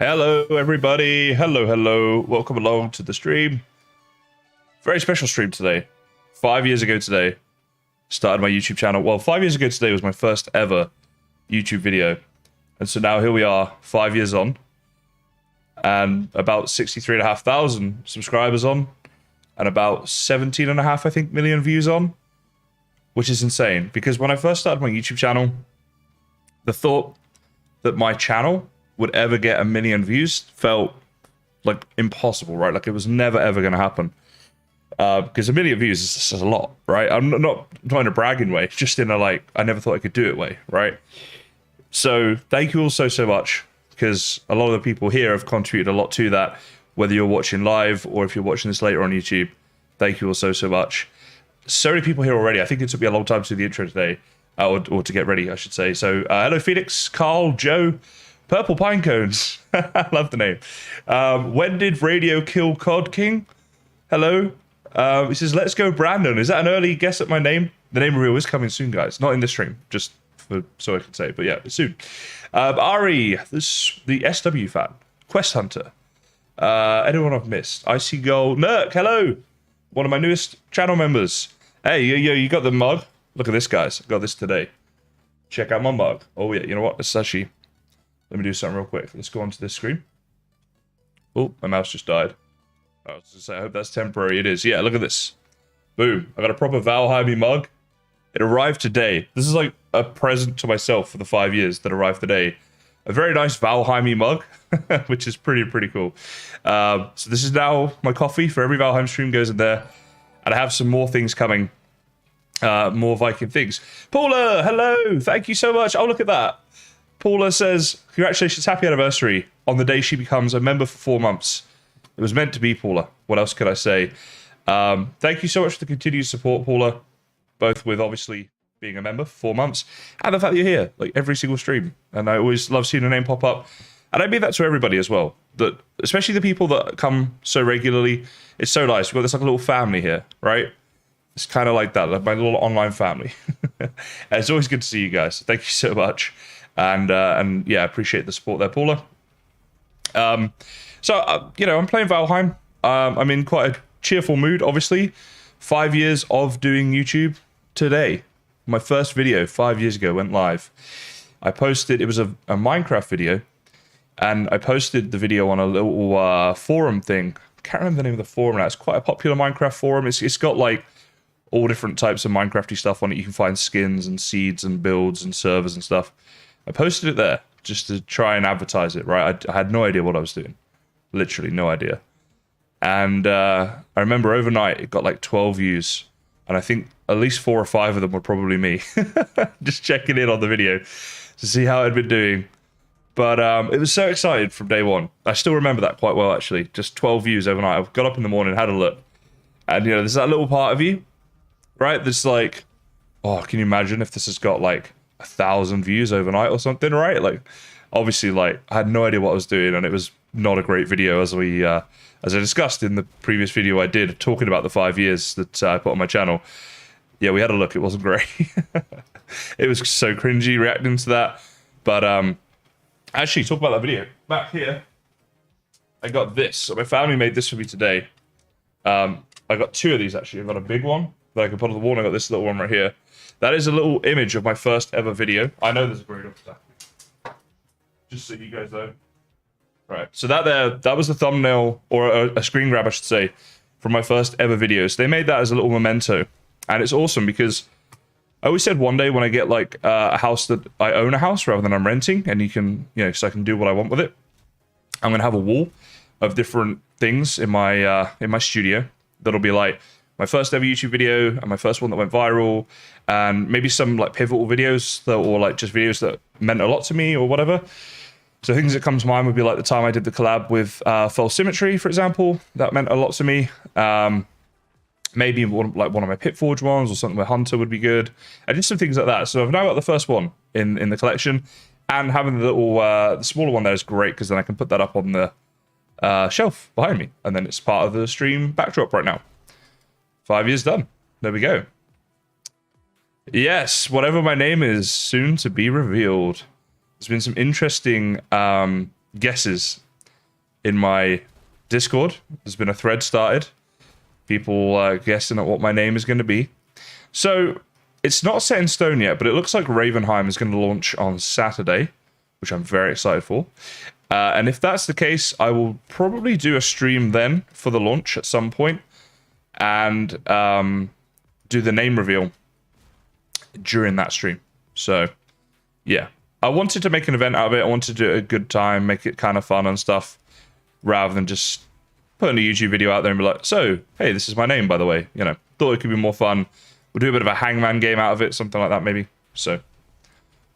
Hello, everybody. Hello, hello. Welcome along to the stream. Very special stream today. 5 years ago today, started my YouTube channel. Well, 5 years ago today was my first ever YouTube video. And so now here we are, 5 years on, and about 63,500 subscribers on, and about 17.5, I think, million views on, which is insane. Because when I first started my YouTube channel, the thought that my channel would ever get 1 million views felt like impossible, right? Like it was never ever going to happen. Because 1 million views is just a lot, right? I'm not in a bragging way, just in a like, I never thought I could do it way, right? So thank you all so much, because a lot of the people here have contributed a lot to that, whether you're watching live or if you're watching this later on YouTube. Thank you all so much. So many people here already. I think it took me a long time to do the intro today, or to get ready, I should say. So hello, Felix, Carl, Joe, Purple Pine Cones. I love the name. When did radio kill Cod King? Hello. He says, let's go, Brandon. Is that an early guess at my name? The name reveal is coming soon, guys. Not in this stream, just so I can say. But yeah, soon. Ari, the SW fan. Quest Hunter. Anyone I've missed? Icy Gold. Nurk, hello. One of my newest channel members. Hey, you got the mug? Look at this, guys. I got this today. Check out my mug. Oh, yeah, you know what? This is actually... Let me do something real quick. Let's go onto this screen. Oh, my mouse just died. I was gonna say, I hope that's temporary. It is. Yeah, look at this. Boom. I got a proper Valheim mug. It arrived today. This is like a present to myself for the 5 years that arrived today. A very nice Valheim mug, which is pretty cool. So this is now my coffee for every Valheim stream goes in there. And I have some more things coming. More Viking things. Paula, hello. Thank you so much. Oh, look at that. Paula says, congratulations, happy anniversary on the day she becomes a member for 4 months. It was meant to be, Paula. What else could I say? Thank you so much for the continued support, Paula. Both with, obviously, being a member for 4 months, and the fact that you're here, like, every single stream. And I always love seeing your name pop up. And I mean that to everybody as well. That, especially the people that come so regularly. It's so nice. We've got this, like, a little family here, right? It's kind of like that, like my little online family. And it's always good to see you guys. Thank you so much. And yeah, I appreciate the support there, Paula. So, you know, I'm playing Valheim. I'm in quite a cheerful mood, obviously. 5 years of doing YouTube today. My first video 5 years ago went live. I posted, it was a Minecraft video, and I posted the video on a little forum thing. I can't remember the name of the forum now. It's quite a popular Minecraft forum. It's got like all different types of Minecrafty stuff on it. You can find skins and seeds and builds and servers and stuff. I posted it there just to try and advertise it, right? I had no idea what I was doing. Literally no idea. And I remember overnight it got like 12 views. And I think at least 4 or 5 of them were probably me. Just checking in on the video to see how I'd been doing. But it was so excited from day one. I still remember that quite well, actually. Just 12 views overnight. I got up in the morning, had a look. And, you know, there's that little part of you, right? That's like, oh, can you imagine if this has got like 1,000 views overnight or something, right? Like, obviously, like, I had no idea what I was doing, and it was not a great video, as I discussed in the previous video I did talking about the 5 years that I put on my channel. Yeah, we had a look. It wasn't great. It was so cringy reacting to that. But actually, talk about that video. Back here, I got this. So my family made this for me today. I got 2 of these, actually. I got a big one that I can put on the wall, and I got this little one right here. That is a little image of my first ever video. I know there's a grade up there. Just so you guys know. Right, so that was the thumbnail, or a screen grab, I should say, from my first ever videos. They made that as a little memento. And it's awesome because I always said one day when I get like a house that I own a house rather than I'm renting, and you can, you know, so I can do what I want with it. I'm gonna have a wall of different things in my studio that'll be like my first ever YouTube video and my first one that went viral, and maybe some like pivotal videos that, or like just videos that meant a lot to me or whatever. So things that come to mind would be like the time I did the collab with False Symmetry, for example. That meant a lot to me. Maybe one of my Pitforge ones or something where Hunter would be good. I did some things like that. So I've now got the first one in the collection, and having the little the smaller one there is great because then I can put that up on the shelf behind me, and then it's part of the stream backdrop right now. 5 years done. There we go. Yes, whatever my name is, soon to be revealed. There's been some interesting guesses in my Discord. There's been a thread started. People guessing at what my name is going to be. So it's not set in stone yet, but it looks like Ravenheim is going to launch on Saturday, which I'm very excited for. And if that's the case, I will probably do a stream then for the launch at some point and do the name reveal during that stream. So, yeah. I wanted to make an event out of it. I wanted to do it a good time, make it kind of fun and stuff, rather than just putting a YouTube video out there and be like, so, hey, this is my name, by the way. You know, thought it could be more fun. We'll do a bit of a hangman game out of it, something like that, maybe. So,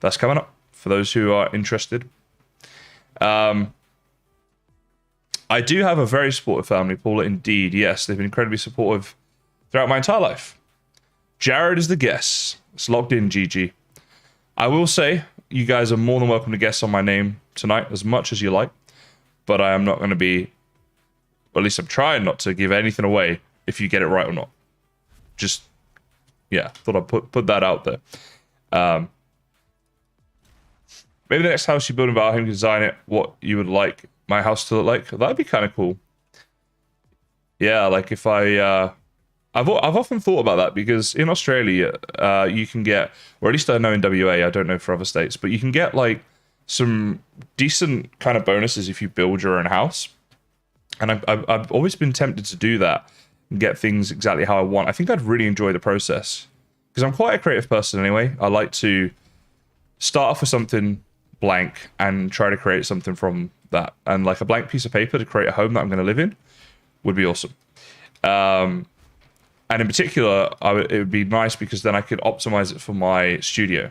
that's coming up for those who are interested. I do have a very supportive family, Paula, indeed. Yes, they've been incredibly supportive throughout my entire life. Jared is the guest. It's locked in, GG. I will say, you guys are more than welcome to guess on my name tonight as much as you like, but I am not going to be, or at least I'm trying not to give anything away if you get it right or not. Just, yeah, thought I'd put that out there. Maybe the next house you build in Valheim, you can design it what you would like my house to look like. That'd be kind of cool. Yeah, like if I've often thought about that because in Australia, you can get, or at least I know in WA, I don't know for other states, but you can get like some decent kind of bonuses if you build your own house. And I've always been tempted to do that and get things exactly how I want. I think I'd really enjoy the process because I'm quite a creative person anyway. I like to start off with something blank and try to create something from that. And like a blank piece of paper to create a home that I'm going to live in would be awesome. And in particular, it would be nice because then I could optimize it for my studio.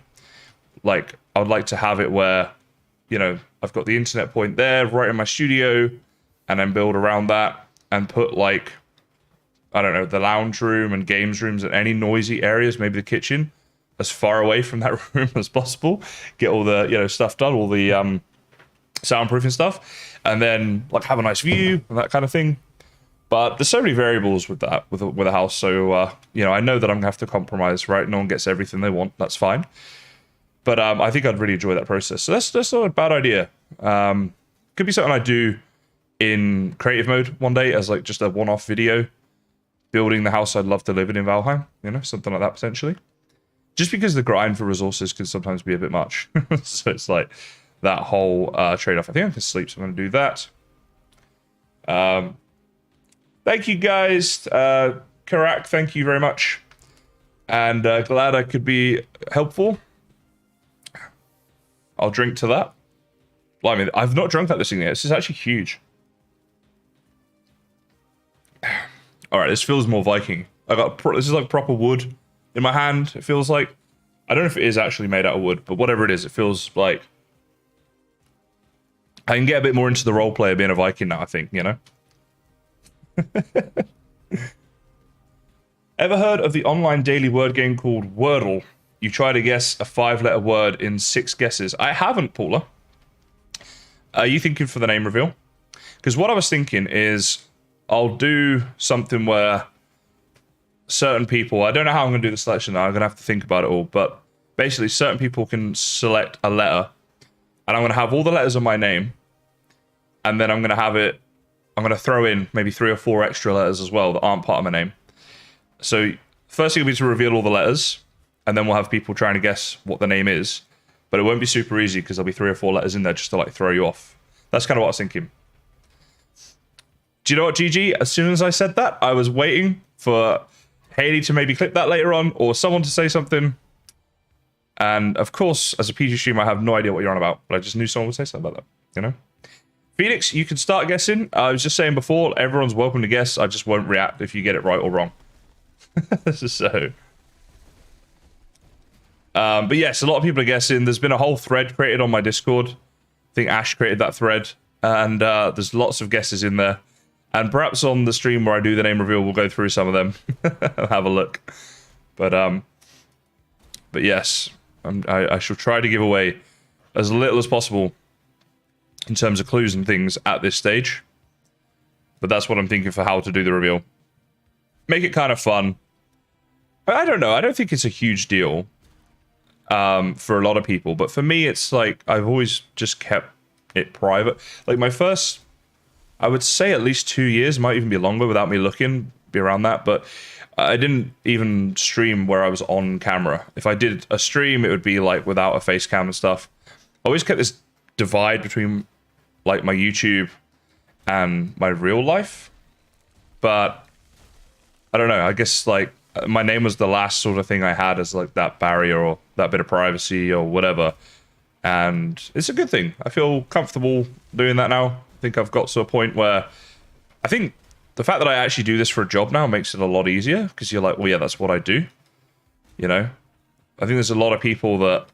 Like, I would like to have it where, you know, I've got the internet point there right in my studio and then build around that and put like, I don't know, the lounge room and games rooms and any noisy areas, maybe the kitchen, as far away from that room as possible. Get all the, you know, stuff done, all the soundproofing stuff, and then like have a nice view and that kind of thing. But there's so many variables with that, with a house. So, you know, I know that I'm going to have to compromise, right? No one gets everything they want. That's fine. But I think I'd really enjoy that process. So that's not a bad idea. Could be something I do in creative mode one day as like just a one-off video. Building the house I'd love to live in Valheim. You know, something like that potentially. Just because the grind for resources can sometimes be a bit much. So it's like that whole trade-off. I think I can sleep, so I'm going to do that. Thank you, guys. Karak, thank you very much. And glad I could be helpful. I'll drink to that. Well, I mean, I've not drunk that this thing yet. This is actually huge. All right, this feels more Viking. This is like proper wood in my hand. It feels like, I don't know if it is actually made out of wood, but whatever it is, it feels like I can get a bit more into the role play of being a Viking now, I think, you know? Ever heard of the online daily word game called Wordle? You try to guess a 5-letter word in 6 guesses. I haven't, Paula. Are you thinking for the name reveal? Because what I was thinking is I'll do something where certain people, I don't know how I'm going to do the selection now, I'm going to have to think about it all, but basically certain people can select a letter, and I'm going to have all the letters of my name, and then I'm going to throw in maybe 3 or 4 extra letters as well that aren't part of my name. So first thing will be to reveal all the letters, and then we'll have people trying to guess what the name is, but it won't be super easy because there'll be 3 or 4 letters in there just to like throw you off. That's kind of what I was thinking. Do you know what, GG? As soon as I said that, I was waiting for Haley to maybe clip that later on, or someone to say something. And of course, as a PG streamer, I have no idea what you're on about, but I just knew someone would say something about that, you know? Phoenix, you can start guessing. I was just saying before, everyone's welcome to guess. I just won't react if you get it right or wrong. So. But yes, a lot of people are guessing. There's been a whole thread created on my Discord. I think Ash created that thread. And there's lots of guesses in there. And perhaps on the stream where I do the name reveal, we'll go through some of them and have a look. But yes, I shall try to give away as little as possible in terms of clues and things at this stage. But that's what I'm thinking for how to do the reveal. Make it kind of fun. I don't know. I don't think it's a huge deal for a lot of people. But for me, it's like I've always just kept it private. Like my first I would say at least 2 years, might even be longer without me looking, be around that. But I didn't even stream where I was on camera. If I did a stream, it would be like without a face cam and stuff. I always kept this divide between like my YouTube and my real life. But I don't know, I guess like my name was the last sort of thing I had as like that barrier or that bit of privacy or whatever. And it's a good thing. I feel comfortable doing that now. I think I've got to a point where I think the fact that I actually do this for a job now makes it a lot easier, because you're like, well, yeah, that's what I do. You know, I think there's a lot of people that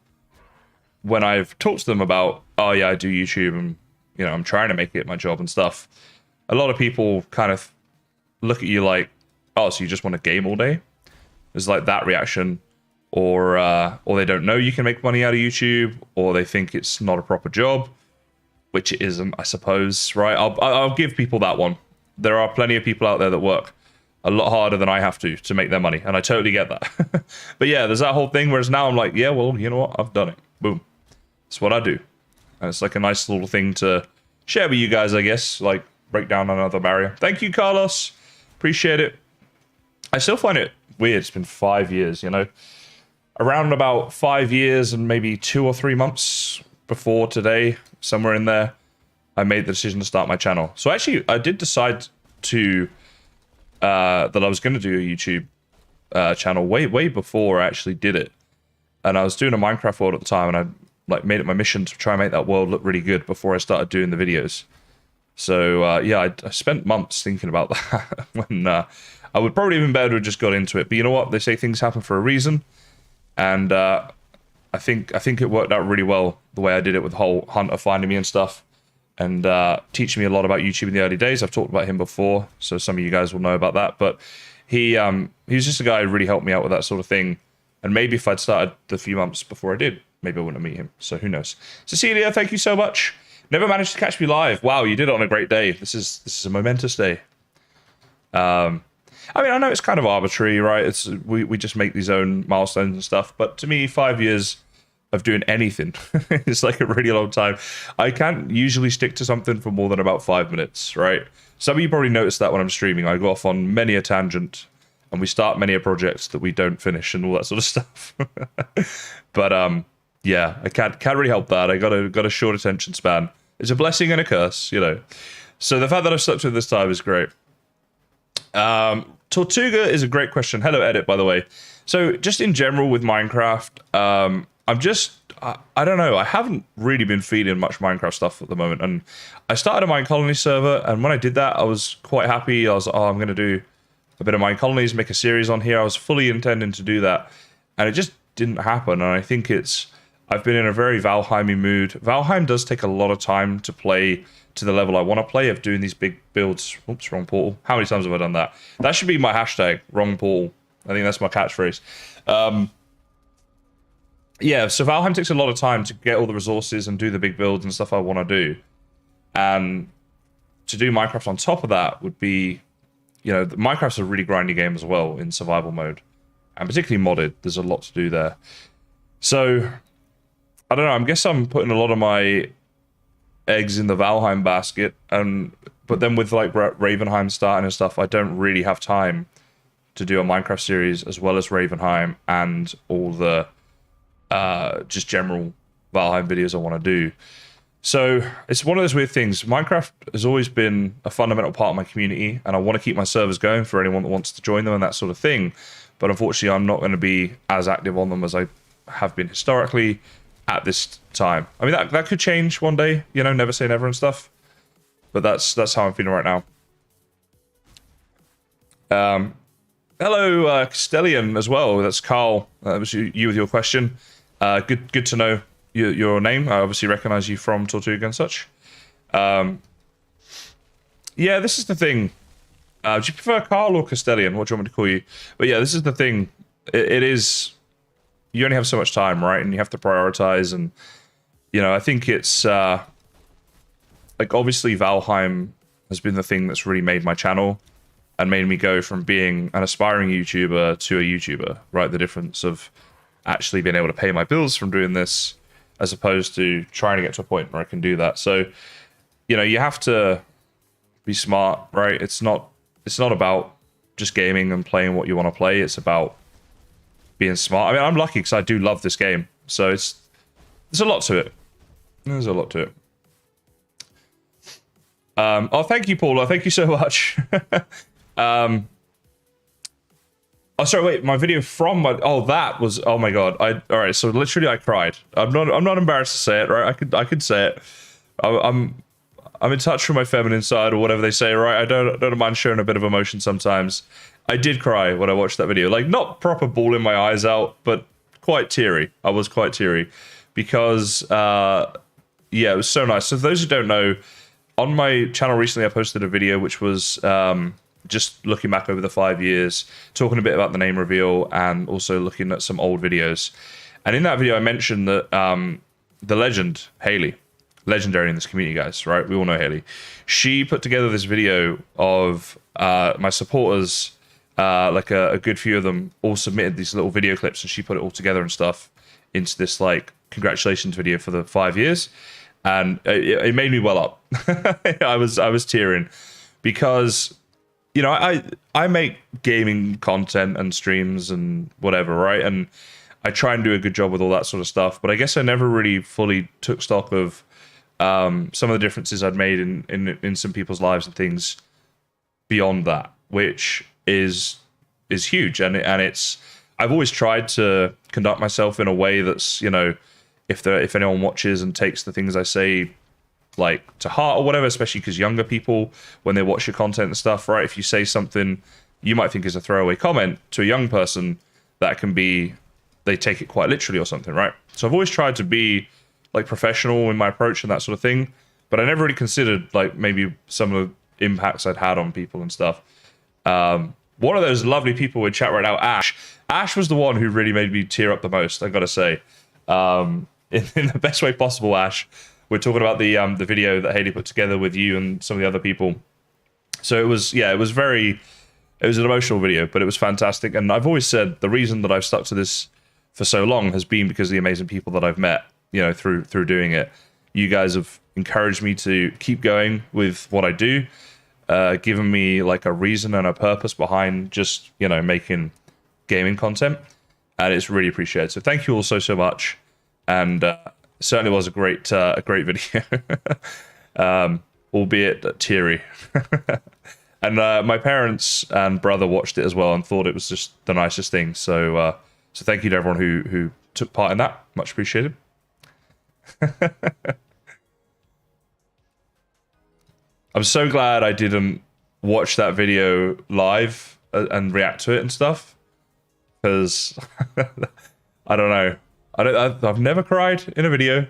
when I've talked to them about, oh yeah, I do YouTube and, you know, I'm trying to make it my job and stuff, a lot of people kind of look at you like, oh, so you just want to game all day? There's like that reaction. Or they don't know you can make money out of YouTube, or they think it's not a proper job, which it isn't, I suppose, right? I'll give people that one. There are plenty of people out there that work a lot harder than I have to make their money, and I totally get that. But yeah, there's that whole thing, whereas now I'm like, yeah, well, you know what? I've done it. Boom. It's what I do. And it's like a nice little thing to share with you guys, I guess, like break down another barrier. Thank you, Carlos. Appreciate it. I still find it weird. It's been 5 years, you know? Around about 5 years and maybe 2 or 3 months before today, somewhere in there, I made the decision to start my channel. So actually, I did decide to that I was going to do a YouTube channel way before I actually did it. And I was doing a Minecraft world at the time, and I like made it my mission to try and make that world look really good before I started doing the videos. So yeah, I spent months thinking about that when I would probably even better have just got into it. But you know what? They say things happen for a reason. And I think it worked out really well the way I did it with the whole Hunter finding me and stuff, and teaching me a lot about YouTube in the early days. I've talked about him before, so some of you guys will know about that. But he was just a guy who really helped me out with that sort of thing. And maybe if I'd started the few months before I did, maybe I wouldn't have met him. So who knows? Cecilia, thank you so much. Never managed to catch me live. Wow, you did it on a great day. This is a momentous day. I mean, I know it's kind of arbitrary, right? It's we just make these own milestones and stuff. But to me, 5 years of doing anything is like a really long time. I can't usually stick to something for more than about 5 minutes, right? Some of you probably noticed that when I'm streaming. I go off on many a tangent, and we start many a projects that we don't finish and all that sort of stuff. But yeah, I can't really help that. I got a short attention span. It's a blessing and a curse, you know. So the fact that I've stuck to it this time is great. Tortuga is a great question. Hello, Edit, by the way. So just in general with Minecraft, I don't know. I haven't really been feeding much Minecraft stuff at the moment. And I started a Mine Colony server, and when I did that, I was quite happy. I was like, oh, I'm going to do a bit of Mine Colonies, make a series on here. I was fully intending to do that, and it just didn't happen. And I think I've been in a very Valheim-y mood. Valheim does take a lot of time to play to the level I want to play, of doing these big builds. Oops, wrong portal. How many times have I done that? That should be my hashtag, wrong portal. I think that's my catchphrase. Yeah, so Valheim takes a lot of time to get all the resources and do the big builds and stuff I want to do. And to do Minecraft on top of that would be, you know, Minecraft's a really grindy game as well in survival mode. And particularly modded, there's a lot to do there. So, I don't know, I guess I'm putting a lot of my eggs in the Valheim basket, but then with like Ravenheim starting and stuff, I don't really have time to do a Minecraft series as well as Ravenheim and all the just general Valheim videos I want to do. So it's one of those weird things. Minecraft has always been a fundamental part of my community, and I want to keep my servers going for anyone that wants to join them and that sort of thing. But unfortunately, I'm not going to be as active on them as I have been historically at this time. I mean, that could change one day, you know, never say never and stuff. But that's how I'm feeling right now. Hello, Castellian as well. That's Carl. That was you with your question. Good to know your name. I obviously recognize you from Tortuga and such. Yeah, this is the thing. Do you prefer Carl or Castellian? What do you want me to call you? But yeah, this is the thing. It is... You only have so much time, right? And you have to prioritize. And, you know, I think it's... like, obviously, Valheim has been the thing that's really made my channel and made me go from being an aspiring YouTuber to a YouTuber, right? The difference of actually being able to pay my bills from doing this as opposed to trying to get to a point where I can do that. So, you know, you have to be smart, right? It's not about just gaming and playing what you want to play. It's about being smart. I mean, I'm lucky because I do love this game. So there's a lot to it. There's a lot to it. Oh, thank you, Paula. Thank you so much. Oh, sorry, wait. My video from my... Oh, that was... Oh, my God. All right, so literally I cried. I'm not embarrassed to say it, right? I could say it. I'm in touch with my feminine side or whatever they say, right? I don't mind showing a bit of emotion sometimes. I did cry when I watched that video. Like, not proper bawling my eyes out, but quite teary. I was quite teary because, yeah, it was so nice. So for those who don't know, on my channel recently, I posted a video which was just looking back over the 5 years, talking a bit about the name reveal and also looking at some old videos. And in that video, I mentioned that the legend, Haley, legendary in this community, guys, right? We all know Haley. She put together this video of my supporters, like a good few of them all submitted these little video clips, and she put it all together and stuff into this like congratulations video for the 5 years. And it made me well up. I was tearing because, you know, I make gaming content and streams and whatever, right? And I try and do a good job with all that sort of stuff. But I guess I never really fully took stock of some of the differences I'd made in some people's lives and things beyond that, which is huge. And it's I've always tried to conduct myself in a way that's, you know, if anyone watches and takes the things I say like to heart or whatever, especially because younger people, when they watch your content and stuff, right? If you say something you might think is a throwaway comment to a young person, that can be, they take it quite literally or something, right? So I've always tried to be like professional in my approach and that sort of thing, but I never really considered like maybe some of the impacts I'd had on people and stuff. One of those lovely people in chat right now, Ash was the one who really made me tear up the most, I gotta say. In the best way possible, Ash. We're talking about the video that Haley put together with you and some of the other people. So it was an emotional video, but it was fantastic. And I've always said the reason that I've stuck to this for so long has been because of the amazing people that I've met, you know, through doing it. You guys have encouraged me to keep going with what I do, given me like a reason and a purpose behind just, you know, making gaming content. And it's really appreciated. So thank you all so much. And certainly was a great video, albeit teary. And my parents and brother watched it as well and thought it was just the nicest thing. So thank you to everyone who took part in that. Much appreciated. I'm so glad I didn't watch that video live and react to it and stuff, because I don't know. I've never cried in a video.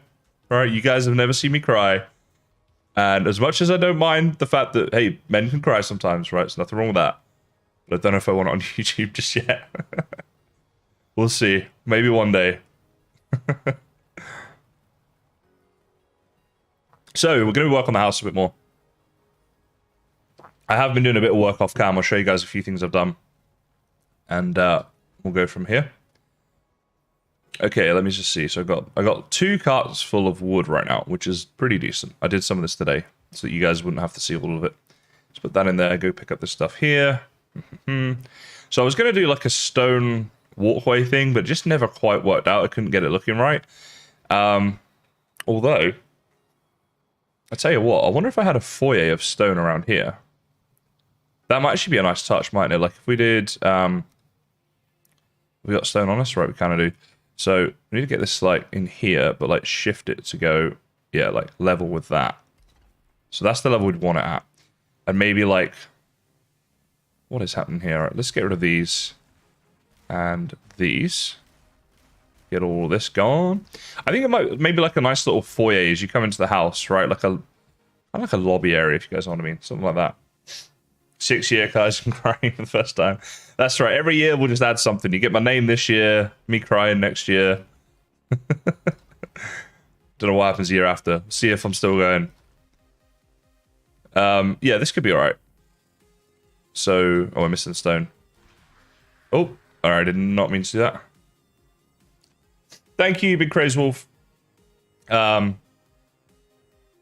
All right, you guys have never seen me cry. And as much as I don't mind the fact that, hey, men can cry sometimes, right? There's nothing wrong with that. But I don't know if I want it on YouTube just yet. We'll see. Maybe one day. So, we're going to work on the house a bit more. I have been doing a bit of work off cam. I'll show you guys a few things I've done. And we'll go from here. Okay, let me just see. So I got 2 carts full of wood right now, which is pretty decent. I did some of this today, so that you guys wouldn't have to see all of it. Let's put that in there. Go pick up this stuff here. So I was going to do like a stone walkway thing, but it just never quite worked out. I couldn't get it looking right. Although, I tell you what, I wonder if I had a foyer of stone around here. That might actually be a nice touch, mightn't it? Like if we did, we got stone on us, right? We kind of do. So we need to get this like in here, but like shift it to go, yeah, like level with that. So that's the level we'd want it at. And maybe like, what is happening here? All right, let's get rid of these and these. Get all of this gone. I think it might maybe like a nice little foyer as you come into the house, right? Like a lobby area, if you guys know what I mean, something like that. 6 year guys, I'm crying for the first time. That's right. Every year we'll just add something. You get my name this year, me crying next year. Don't know what happens the year after. See if I'm still going. Yeah, this could be all right. So, oh, I'm missing stone. Oh, all right. I did not mean to do that. Thank you, Big Crazy Wolf. I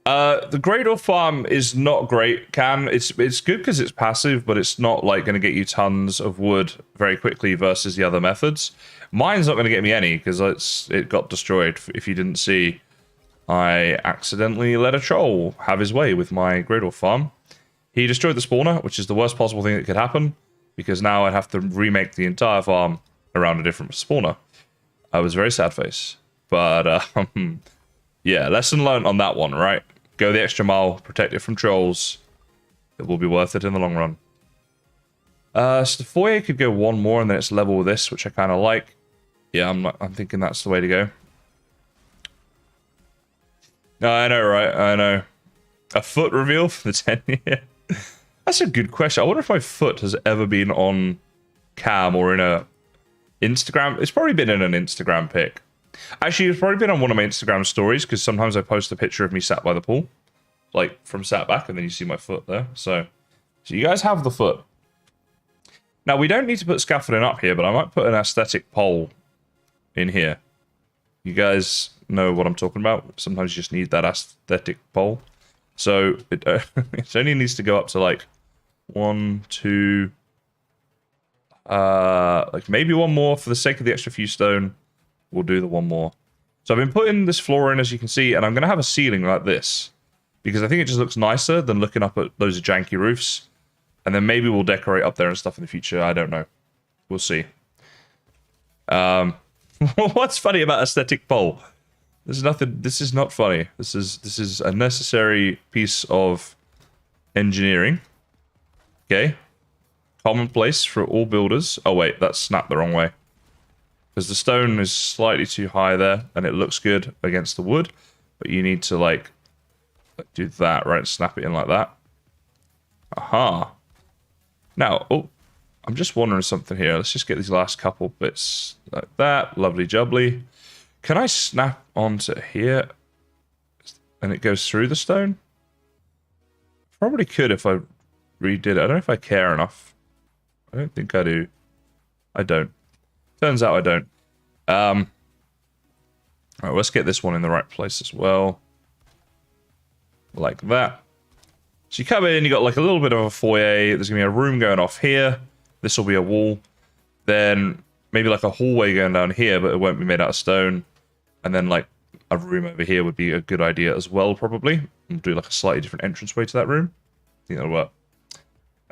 The Greydor farm is not great. It's good because it's passive, but it's not like going to get you tons of wood very quickly versus the other methods. Mine's not going to get me any because it got destroyed. If you didn't see, I accidentally let a troll have his way with my Greydor farm. He destroyed the spawner, which is the worst possible thing that could happen because now I'd have to remake the entire farm around a different spawner. I was very sad face, but yeah, lesson learned on that one, right? Go the extra mile, protect it from trolls. It will be worth it in the long run. So the foyer could go one more and then it's level with this, which I kind of like. Yeah, I'm thinking that's the way to go. I know, right? I know. A foot reveal for the 10 year? That's a good question. I wonder if my foot has ever been on cam or in a Instagram. It's probably been in an Instagram pic. Actually, it's probably been on one of my Instagram stories because sometimes I post a picture of me sat by the pool, like from sat back, and then you see my foot there. So you guys have the foot. Now, we don't need to put scaffolding up here, but I might put an aesthetic pole in here. You guys know what I'm talking about. Sometimes you just need that aesthetic pole. So it only needs to go up to like 1, 2, like maybe one more for the sake of the extra few stone. We'll do the one more. So I've been putting this floor in, as you can see, and I'm going to have a ceiling like this because I think it just looks nicer than looking up at those janky roofs. And then maybe we'll decorate up there and stuff in the future. I don't know. We'll see. What's funny about aesthetic pole? There's nothing. This is not funny. This is a necessary piece of engineering. Okay. Commonplace for all builders. Oh wait, that's snapped the wrong way. Because the stone is slightly too high there, and it looks good against the wood. But you need to, like do that, right? Snap it in like that. Aha. Now, oh, I'm just wondering something here. Let's just get these last couple bits like that. Lovely jubbly. Can I snap onto here? And it goes through the stone? Probably could if I redid it. I don't know if I care enough. I don't think I do. I don't. Turns out I don't. Alright, let's get this one in the right place as well. Like that. So you come in, you got like a little bit of a foyer. There's going to be a room going off here. This will be a wall. Then maybe like a hallway going down here, but it won't be made out of stone. And then like a room over here would be a good idea as well, probably. We'll do like a slightly different entranceway to that room. I think that'll work.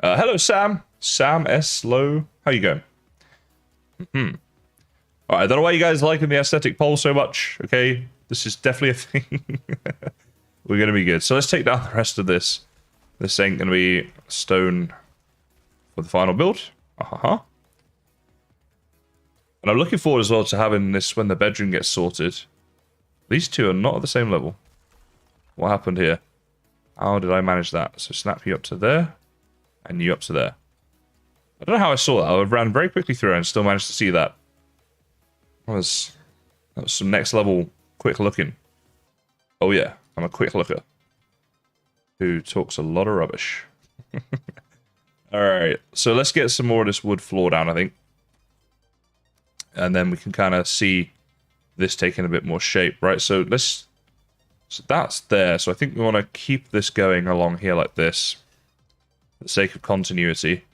Hello, Sam. Sam S. Low. How you going? Alright, I don't know why you guys are liking the aesthetic pole so much, okay? This is definitely a thing. We're going to be good. So let's take down the rest of this. This ain't going to be stone for the final build. And I'm looking forward as well to having this when the bedroom gets sorted. These two are not at the same level. What happened here? How did I manage that? So snap you up to there, and you up to there. I don't know how I saw that. I ran very quickly through and still managed to see that. That was some next level quick looking. Oh yeah, I'm a quick looker who talks a lot of rubbish. Alright, so let's get some more of this wood floor down, I think. And then we can kind of see this taking a bit more shape, right? So that's there. So I think we want to keep this going along here like this for the sake of continuity.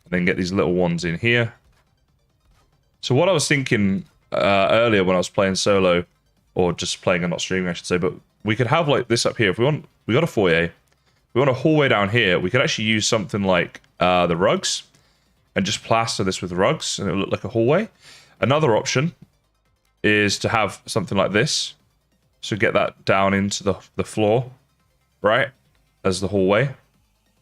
And then get these little ones in here. So what I was thinking earlier when I was playing solo, or just playing and not streaming, I should say, but we could have like this up here. If we got a foyer, we want a hallway down here. We could actually use something like the rugs and just plaster this with rugs and it'll look like a hallway. Another option is to have something like this. So get that down into the floor, right? As the hallway.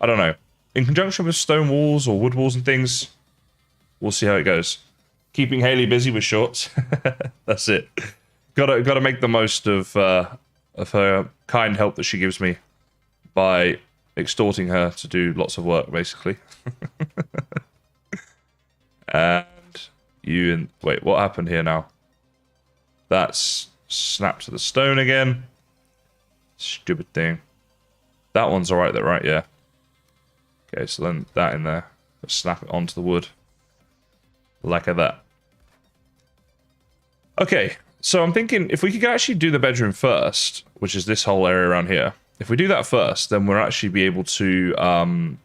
I don't know. In conjunction with stone walls or wood walls and things, we'll see how it goes. Keeping Haley busy with shorts. That's it. Gotta make the most of her kind help that she gives me by extorting her to do lots of work, basically. And wait, what happened here now? That's snapped to the stone again. Stupid thing. That one's alright though, right? Yeah. Okay, so then that in there. Let's snap it onto the wood. Like that. Okay, so I'm thinking if we could actually do the bedroom first, which is this whole area around here. If we do that first, then we'll actually be able to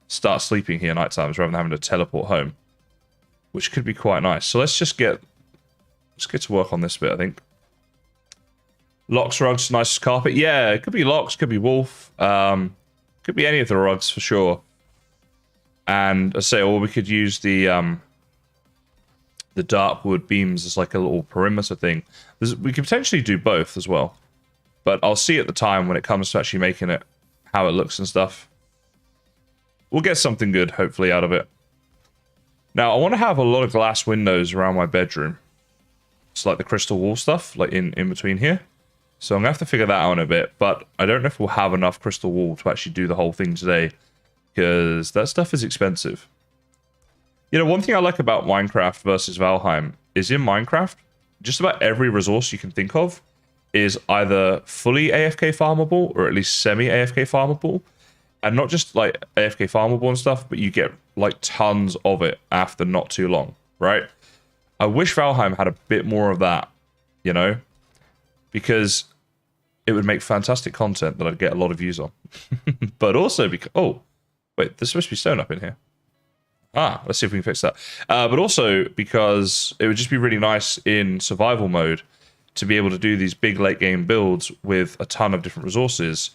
start sleeping here night times rather than having to teleport home, which could be quite nice. So let's get to work on this bit, I think. Locks, rugs, nice carpet. Yeah, it could be locks, could be wolf, could be any of the rugs for sure. And I say, or we could use the dark wood beams as like a little perimeter thing. We could potentially do both as well. But I'll see at the time when it comes to actually making it, how it looks and stuff. We'll get something good, hopefully, out of it. Now, I want to have a lot of glass windows around my bedroom. It's like the crystal wall stuff, like in between here. So I'm going to have to figure that out in a bit. But I don't know if we'll have enough crystal wool to actually do the whole thing today, because that stuff is expensive. You know, one thing I like about Minecraft versus Valheim is in Minecraft, just about every resource you can think of is either fully AFK farmable or at least semi-AFK farmable. And not just like AFK farmable and stuff, but you get like tons of it after not too long, right? I wish Valheim had a bit more of that, you know? Because it would make fantastic content that I'd get a lot of views on. But also because... Oh, wait, there's supposed to be stone up in here. Ah, let's see if we can fix that. But also because it would just be really nice in survival mode to be able to do these big late game builds with a ton of different resources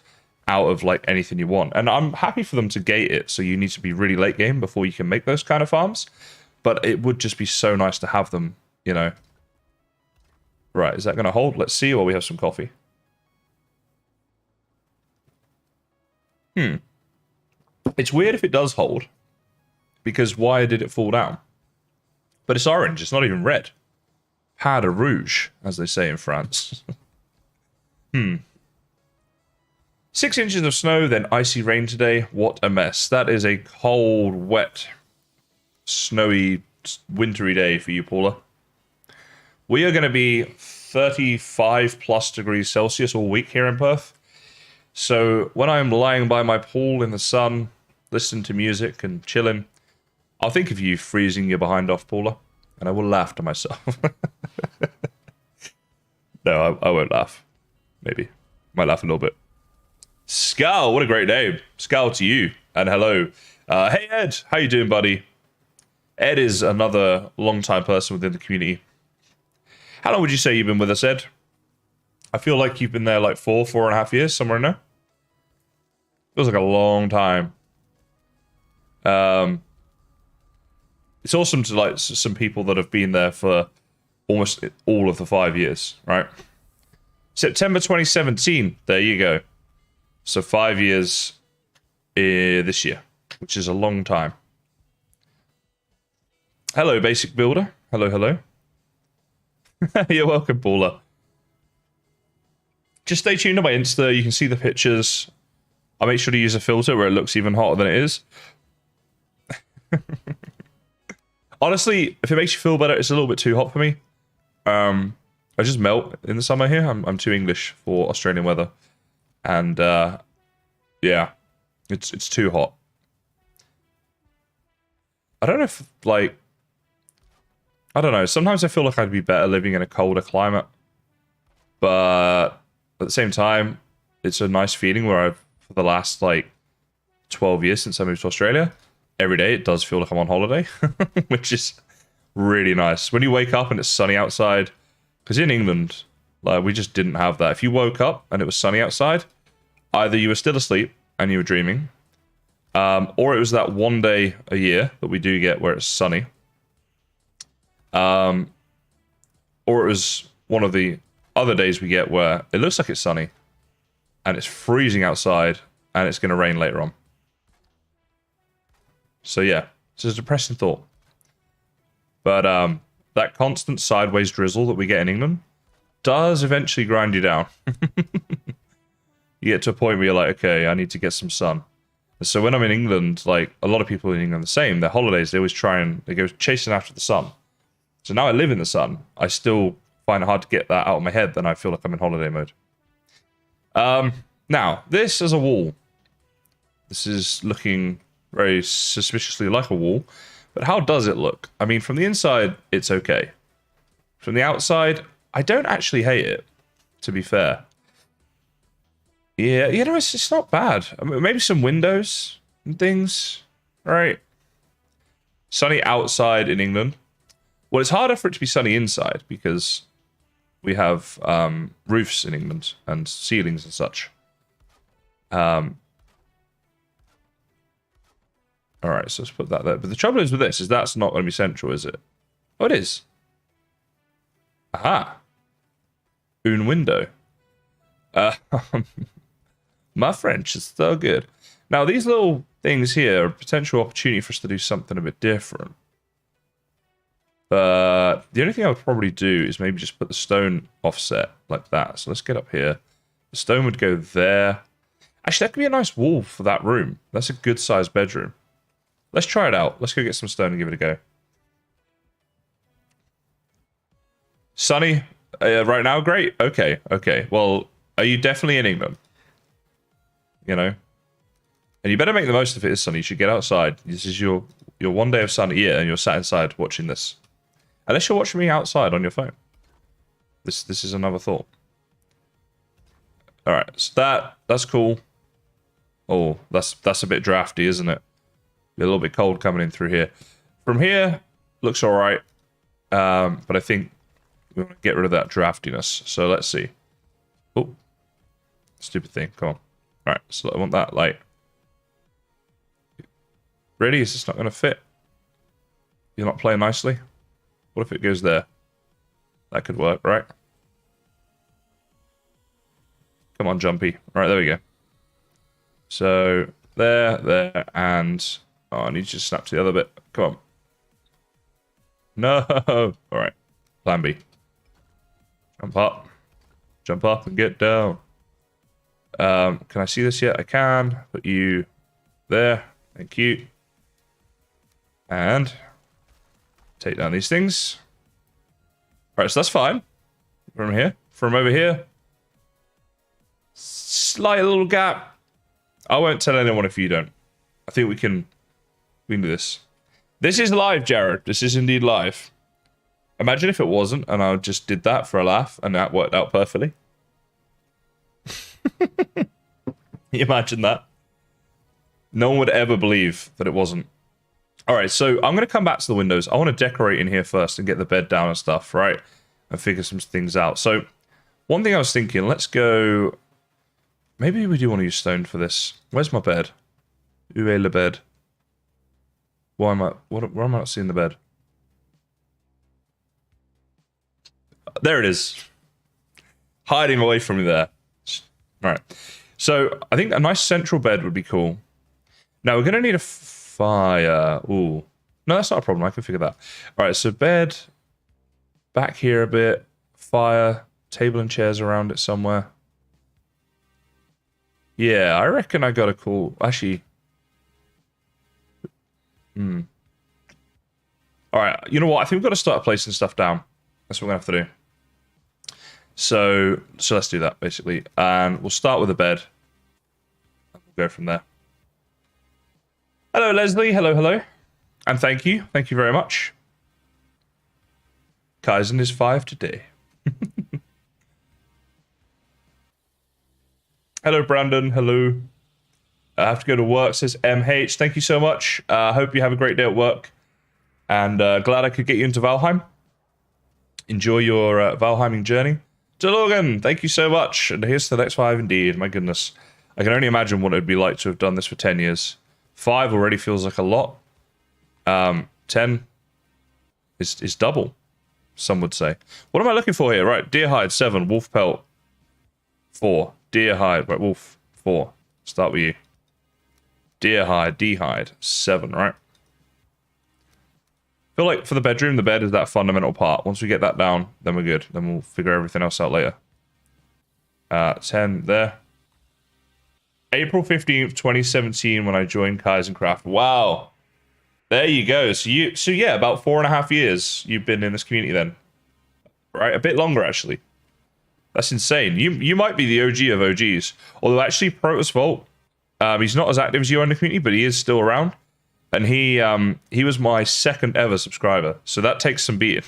out of like anything you want. And I'm happy for them to gate it, so you need to be really late game before you can make those kind of farms. But it would just be so nice to have them, you know. Right, is that going to hold? Let's see while we have some coffee. It's weird if it does hold, because why did it fall down? But it's orange, it's not even red. Pas de rouge, as they say in France. 6 inches of snow, then icy rain today. What a mess. That is a cold, wet, snowy, wintry day for you, Paula. We are going to be 35 plus degrees Celsius all week here in Perth. So when I'm lying by my pool in the sun, listening to music and chilling, I'll think of you freezing your behind off, Paula, and I will laugh to myself. No, I won't laugh. Maybe. Might laugh a little bit. Scal, what a great name. Scal to you, and hello. Hey, Ed. How you doing, buddy? Ed is another long-time person within the community. How long would you say you've been with us, Ed? I feel like you've been there like 4.5 years, somewhere in there. Feels like a long time. It's awesome to like some people that have been there for almost all of the 5 years, right? September 2017, there you go. So 5 years this year, which is a long time. Hello, Basic Builder. Hello, hello. You're welcome, Paula. Just stay tuned to my Insta. You can see the pictures. I'll make sure to use a filter where it looks even hotter than it is. Honestly, if it makes you feel better, it's a little bit too hot for me. I just melt in the summer here. I'm too English for Australian weather. And, yeah, it's too hot. I don't know if, like, I don't know. Sometimes I feel like I'd be better living in a colder climate. But at the same time, it's a nice feeling where for the last, like, 12 years since I moved to Australia, every day it does feel like I'm on holiday, which is really nice. When you wake up and it's sunny outside, because in England, like, we just didn't have that. If you woke up and it was sunny outside, either you were still asleep and you were dreaming, or it was that one day a year that we do get where it's sunny, or it was one of the other days we get where it looks like it's sunny and it's freezing outside and it's going to rain later on. So yeah, it's a depressing thought. But that constant sideways drizzle that we get in England does eventually grind you down. You get to a point where you're like, okay, I need to get some sun. And so when I'm in England, like a lot of people in England are the same. Their holidays, they always they go chasing after the sun. So now I live in the sun. I still find it hard to get that out of my head. Then I feel like I'm in holiday mode. Now, this is a wall. This is looking very suspiciously like a wall. But how does it look? I mean, from the inside, it's okay. From the outside, I don't actually hate it, to be fair. Yeah, you know, it's not bad. I mean, maybe some windows and things, right? Sunny outside in England. Well, it's harder for it to be sunny inside because we have roofs in England and ceilings and such. All right, so let's put that there. But the trouble is with this is that's not going to be central, is it? Oh, it is. Aha. Un window. My French is so good. Now, these little things here are a potential opportunity for us to do something a bit different. But the only thing I would probably do is maybe just put the stone offset like that. So let's get up here. The stone would go there. Actually, that could be a nice wall for that room. That's a good sized bedroom. Let's try it out. Let's go get some stone and give it a go. Sunny right now? Great. Okay, okay. Well, are you definitely in England? You know? And you better make the most of it, Sunny. You should get outside. This is your one day of sun a year, and you're sat inside watching this. Unless you're watching me outside on your phone. This is another thought. Alright, so that's cool. Oh, that's a bit drafty, isn't it? A little bit cold coming in through here. From here, looks alright. But I think we want to get rid of that draftiness. So let's see. Oh, stupid thing. Come on. Alright, so I want that light. Really? Is this not going to fit? You're not playing nicely? What if it goes there? That could work, right? Come on, Jumpy. Alright, there we go. So, there, and... Oh, I need you to snap to the other bit. Come on. No! Alright. Plan B. Jump up. Jump up and get down. Can I see this yet? I can. Put you there. Thank you. And take down these things. Alright, so that's fine. From here. From over here. Slight little gap. I won't tell anyone if you don't. I think we can do this. This is live, Jared. This is indeed live. Imagine if it wasn't and I just did that for a laugh and that worked out perfectly. You imagine that? No one would ever believe that it wasn't. Alright, so I'm going to come back to the windows. I want to decorate in here first and get the bed down and stuff, right? And figure some things out. So, one thing I was thinking, let's go... Maybe we do want to use stone for this. Where's my bed? Où est le bed? Why am I... where am I not seeing the bed? There it is. Hiding away from me there. Alright. So, I think a nice central bed would be cool. Now, we're going to need a fire. Ooh. No, that's not a problem. I can figure that. Alright, so bed. Back here a bit. Fire. Table and chairs around it somewhere. Yeah, I reckon I got a cool... Actually... Alright, you know what? I think we've got to start placing stuff down. That's what we're going to have to do. So let's do that, basically. And we'll start with a bed. We'll go from there. Hello, Leslie. Hello, hello. And thank you. Thank you very much. Kaizen is 5 today. Hello, Brandon. Hello. I have to go to work, says MH. Thank you so much. I hope you have a great day at work. And glad I could get you into Valheim. Enjoy your Valheiming journey. To Logan, thank you so much. And here's to the next 5 indeed. My goodness. I can only imagine what it would be like to have done this for 10 years. 5 already feels like a lot. 10 is double, some would say. What am I looking for here? Right, deer hide, 7. Wolf pelt, 4. Deer hide, right, wolf, 4. Start with you. Deer hide, D-hide, 7, right? I feel like for the bedroom, the bed is that fundamental part. Once we get that down, then we're good. Then we'll figure everything else out later. 10 there. April 15th, 2017, when I joined Kaizencraft. Wow. There you go. So yeah, about 4.5 years you've been in this community then. Right? A bit longer, actually. That's insane. You might be the OG of OGs. Although, actually, Protoss Vault, he's not as active as you in the community, but he is still around. And he was my 2nd ever subscriber. So that takes some beating.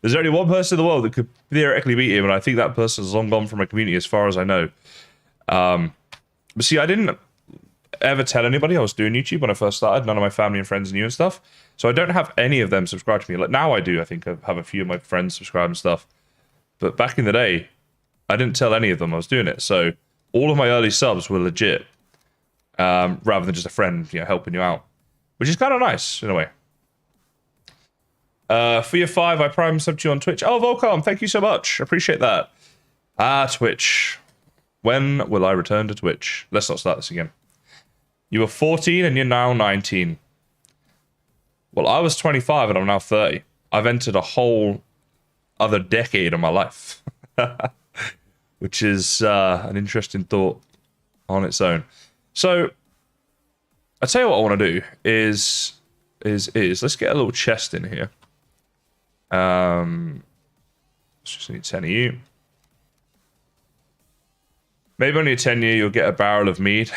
There's only one person in the world that could theoretically beat him, and I think that person's long gone from my community as far as I know. But see, I didn't ever tell anybody I was doing YouTube when I first started. None of my family and friends knew and stuff. So I don't have any of them subscribe to me. Like now I do. I think I have a few of my friends subscribe and stuff. But back in the day, I didn't tell any of them I was doing it. So all of my early subs were legit, rather than just a friend, helping you out, which is kind of nice in a way. For your 5, I prime subbed you on Twitch. Oh, Volcom, thank you so much. Appreciate that. Twitch. When will I return to Twitch? Let's not start this again. You were 14 and you're now 19. Well, I was 25 and I'm now 30. I've entered a whole other decade of my life. Which is an interesting thought on its own. So, I'll tell you what I want to do is let's get a little chest in here. Let's just need 10 of you. Maybe on your 10-year you'll get a barrel of mead.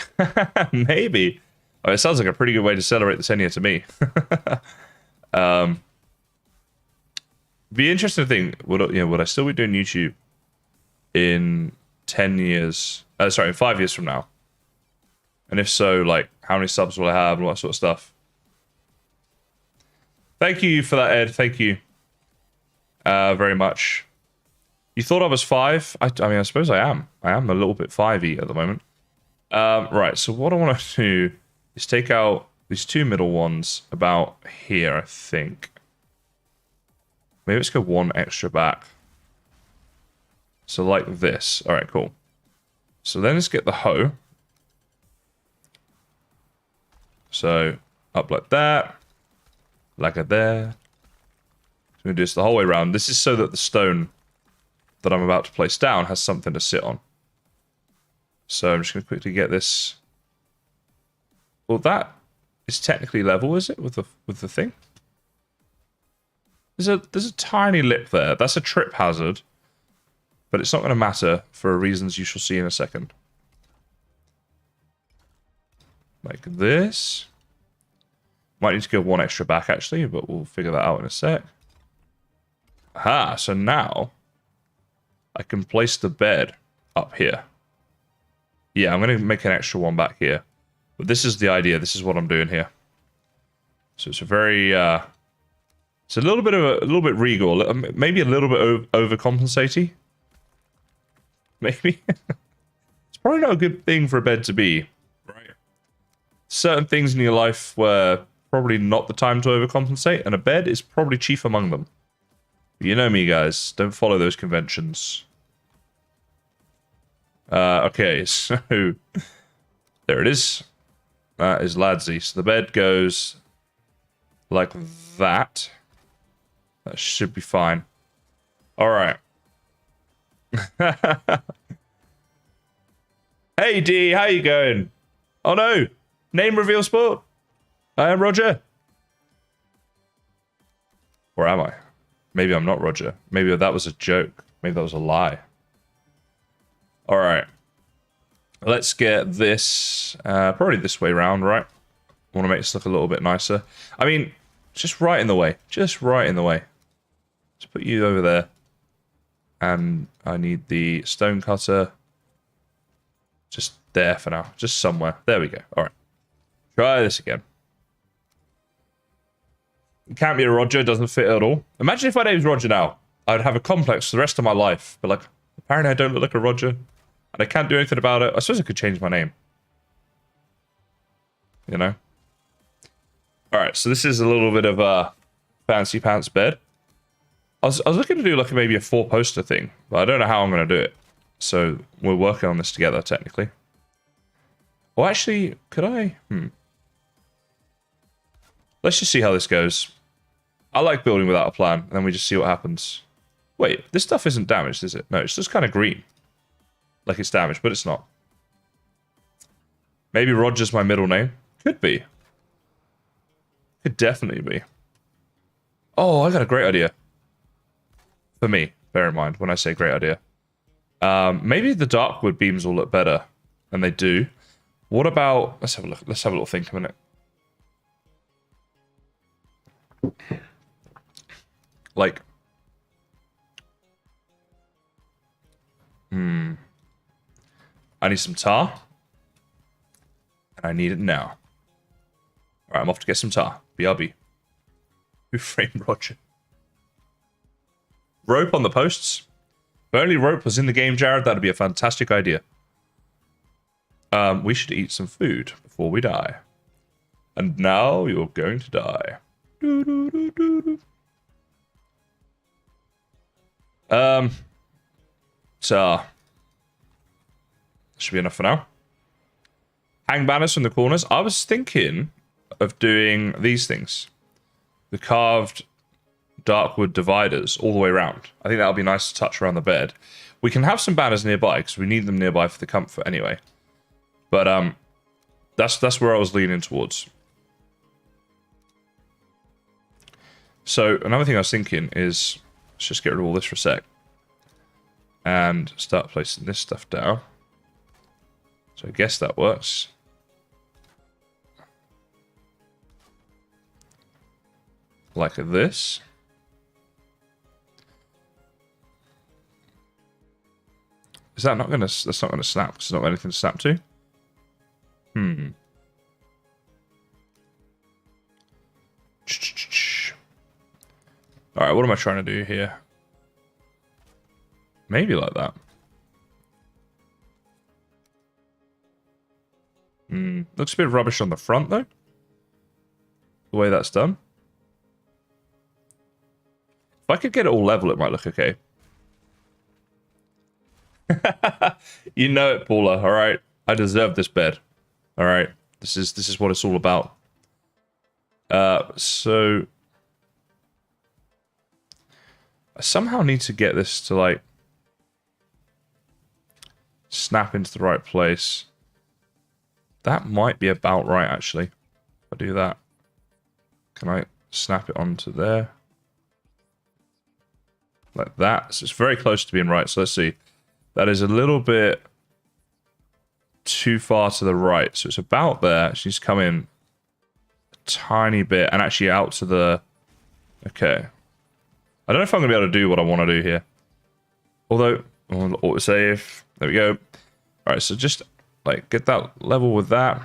Maybe. Oh, it sounds like a pretty good way to celebrate the 10-year to me. Be interesting to think, would I still be doing YouTube in 10 years? Sorry, in 5 years from now? And if so, like, how many subs will I have and all that sort of stuff? Thank you for that, Ed. Thank you very much. You thought I was 5? I mean, I suppose I am. I am a little bit 5-y at the moment. Right, so what I want to do is take out these 2 middle ones about here, I think. Maybe let's go 1 extra back. So like this. All right, cool. So then let's get the hoe. So up like that. Like a there. So we do this the whole way around. This is so that the stone that I'm about to place down has something to sit on. So I'm just going to quickly get this. Well, that is technically level, is it, with the thing? There's a tiny lip there. That's a trip hazard, but it's not going to matter for reasons you shall see in a second. Like this. Might need to go 1 extra back actually, but we'll figure that out in a sec. Aha, so now I can place the bed up here. Yeah, I'm going to make an extra 1 back here. But this is the idea. This is what I'm doing here. So it's a very it's a little bit regal, maybe a little bit overcompensating. Maybe. It's probably not a good thing for a bed to be, right? Certain things in your life where probably not the time to overcompensate, and a bed is probably chief among them. You know me, guys. Don't follow those conventions. Okay, so there it is. That is Ladsy. So the bed goes like that. That should be fine. All right. Hey D, how you going? Oh no, name reveal sport. I am Roger. Or am I? Maybe I'm not Roger. Maybe that was a joke. Maybe that was a lie. All right. Let's get this probably this way around, right? I want to make this look a little bit nicer. I mean, just right in the way. Just right in the way. Let's put you over there. And I need the stone cutter just there for now. Just somewhere. There we go. All right. Try this again. It can't be a Roger. It doesn't fit at all. Imagine if my name's Roger now. I would have a complex for the rest of my life. But like, apparently I don't look like a Roger. And I can't do anything about it. I suppose I could change my name. You know? Alright, so this is a little bit of a fancy pants bed. I was looking to do like maybe a 4-poster thing, but I don't know how I'm going to do it. So we're working on this together, technically. Well, actually, could I? Let's just see how this goes. I like building without a plan, and then we just see what happens. Wait, this stuff isn't damaged, is it? No, it's just kind of green. Like it's damaged, but it's not. Maybe Roger's my middle name. Could be. Could definitely be. Oh, I got a great idea. For me, bear in mind when I say great idea. Maybe the darkwood beams will look better, and they do. What about? Let's have a look. Let's have a little think a minute. Like, I need some tar. And I need it now. Alright, I'm off to get some tar. BRB. Who framed Roger? Rope on the posts? If only rope was in the game, Jared, that'd be a fantastic idea. We should eat some food before we die. And now you're going to die. Tar. Should be enough for now. Hang banners from the corners. I was thinking of doing these things. The carved darkwood dividers all the way around. I think that'll be nice to touch around the bed. We can have some banners nearby because we need them nearby for the comfort anyway. But that's where I was leaning towards. So another thing I was thinking is let's just get rid of all this for a sec and start placing this stuff down. So I guess that works. Like this. Is that not gonna? That's not gonna snap. Because there's not anything to snap to. All right. What am I trying to do here? Maybe like that. Looks a bit rubbish on the front though. The way that's done. If I could get it all level, it might look okay. You know it, Paula. All right, I deserve this bed. All right, this is what it's all about. So I somehow need to get this to like snap into the right place. That might be about right, actually. If I do that, can I snap it onto there? Like that. So it's very close to being right. So let's see. That is a little bit too far to the right. So it's about there. She's come in a tiny bit and actually out to the... Okay. I don't know if I'm going to be able to do what I want to do here. Although, autosave. There we go. All right, so just like get that level with that.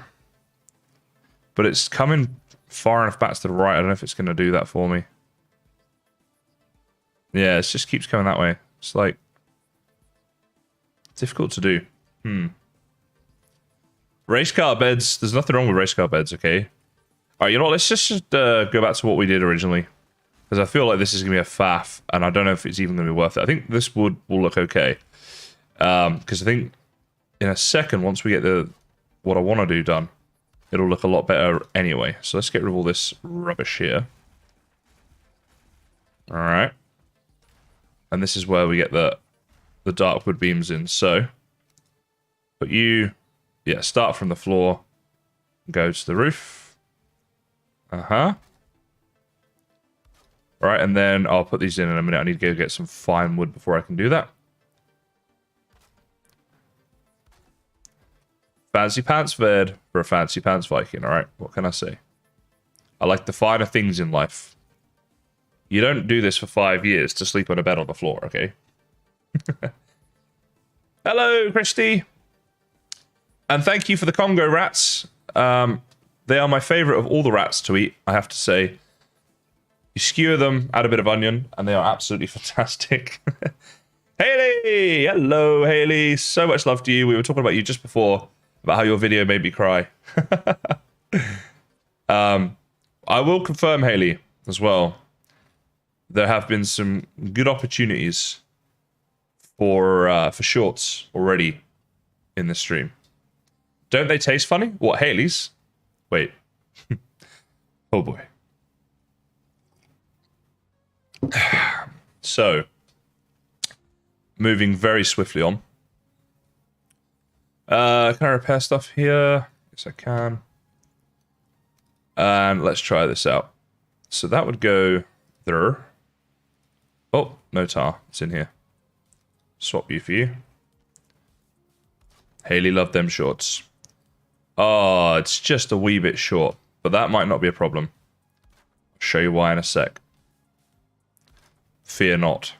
But it's coming far enough back to the right. I don't know if it's going to do that for me. Yeah, it just keeps coming that way. It's like difficult to do. Race car beds. There's nothing wrong with race car beds, okay? All right, you know what? Let's just go back to what we did originally. Because I feel like this is going to be a faff, and I don't know if it's even going to be worth it. I think this wood will look okay. Because I think in a second, once we get what I want to do done, it'll look a lot better anyway. So let's get rid of all this rubbish here. All right. And this is where we get the darkwood beams in. So, but start from the floor, go to the roof. All right, and then I'll put these in a minute. I need to go get some fine wood before I can do that. Fancy pants Ved for a fancy pants Viking, all right? What can I say? I like the finer things in life. You don't do this for 5 years to sleep on a bed on the floor, okay? Hello, Christy. And thank you for the Congo rats. They are my favorite of all the rats to eat, I have to say. You skewer them, add a bit of onion, and they are absolutely fantastic. Haley! Hello, Haley. So much love to you. We were talking about you just before, about how your video made me cry. I will confirm, Haley, as well. There have been some good opportunities for shorts already in this stream. Don't they taste funny? What, Haley's? Wait. Oh boy. So, moving very swiftly on. Can I repair stuff here? Yes, I can. And let's try this out. So that would go there. Oh, no tar. It's in here. Swap you for you. Haley loved them shorts. Oh, it's just a wee bit short. But that might not be a problem. I'll show you why in a sec. Fear not.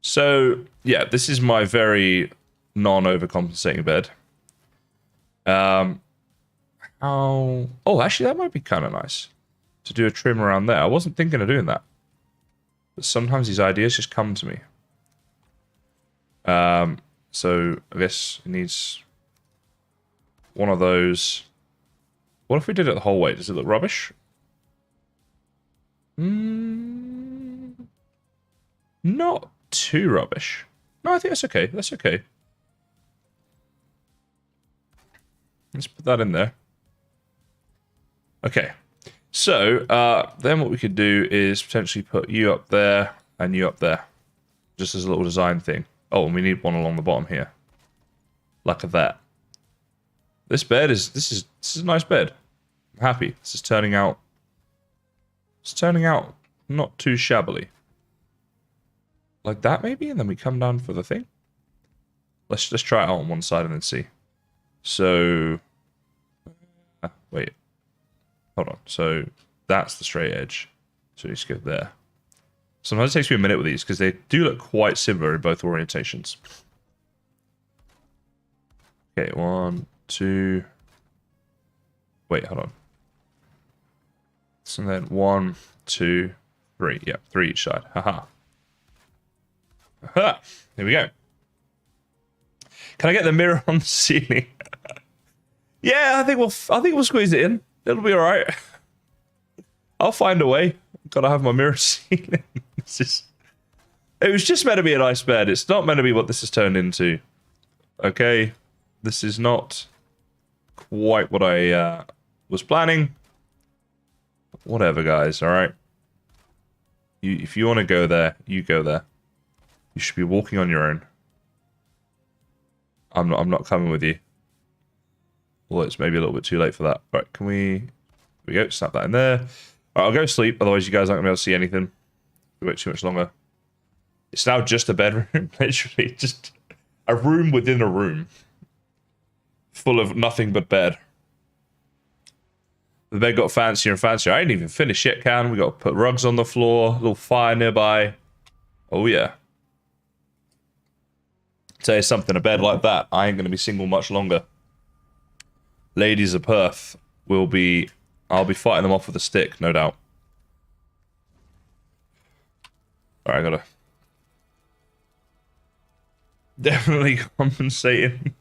So, yeah, this is my very non-overcompensating bed. Oh, actually, that might be kind of nice to do a trim around there. I wasn't thinking of doing that. But sometimes these ideas just come to me. So I guess it needs one of those. What if we did it the whole way? Does it look rubbish? Not too rubbish. No, I think that's okay. That's okay. Let's put that in there. Okay. So, then what we could do is potentially put you up there and you up there. Just as a little design thing. Oh, and we need one along the bottom here. Like that. This bed is this is a nice bed. I'm happy. This is turning out. It's turning out not too shabbily. Like that maybe, and then we come down for the thing. Let's try it out on one side and then see. So wait. Hold on. So that's the straight edge. So you just go there. Sometimes it takes me a minute with these because they do look quite similar in both orientations. Okay, 1, 2. Wait, hold on. So then 1, 2, 3. Yep, 3 each side. Haha. Aha. Here we go. Can I get the mirror on the ceiling? Yeah, I think we'll squeeze it in. It'll be all right. I'll find a way. Gotta have my mirror ceiling. It was just meant to be a nice bed. It's not meant to be what this has turned into. Okay, this is not quite what I was planning. Whatever, guys. All right. If you want to go there, you go there. You should be walking on your own. I'm not coming with you. Well, it's maybe a little bit too late for that. Right, can we... Here we go, snap that in there. Alright, I'll go sleep, otherwise you guys aren't going to be able to see anything. We wait too much longer. It's now just a bedroom, literally. Just a room within a room. Full of nothing but bed. The bed got fancier and fancier. I ain't even finished yet, Can. We got to put rugs on the floor, a little fire nearby. Oh, yeah. Tell you something, a bed like that, I ain't going to be single much longer. Ladies of Perth will be... I'll be fighting them off with a stick, no doubt. Alright, I gotta... Definitely compensating.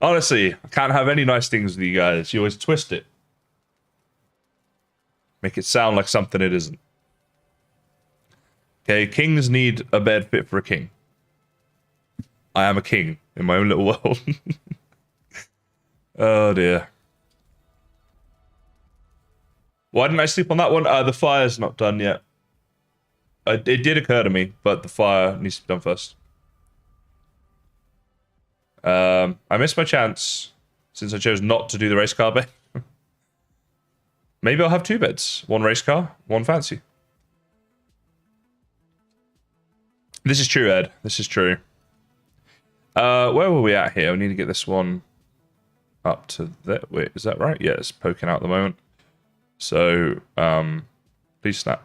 Honestly, I can't have any nice things with you guys. You always twist it. Make it sound like something it isn't. Okay, kings need a bed fit for a king. I am a king in my own little world. Oh dear. Why didn't I sleep on that one? The fire's not done yet. It did occur to me, but the fire needs to be done first. I missed my chance since I chose not to do the race car bed. Maybe I'll have 2 beds. 1 race car, 1 fancy. This is true, Ed. This is true. Where were we at here? We need to get this one up to that. Wait, is that right? Yeah, it's poking out at the moment. So, please snap.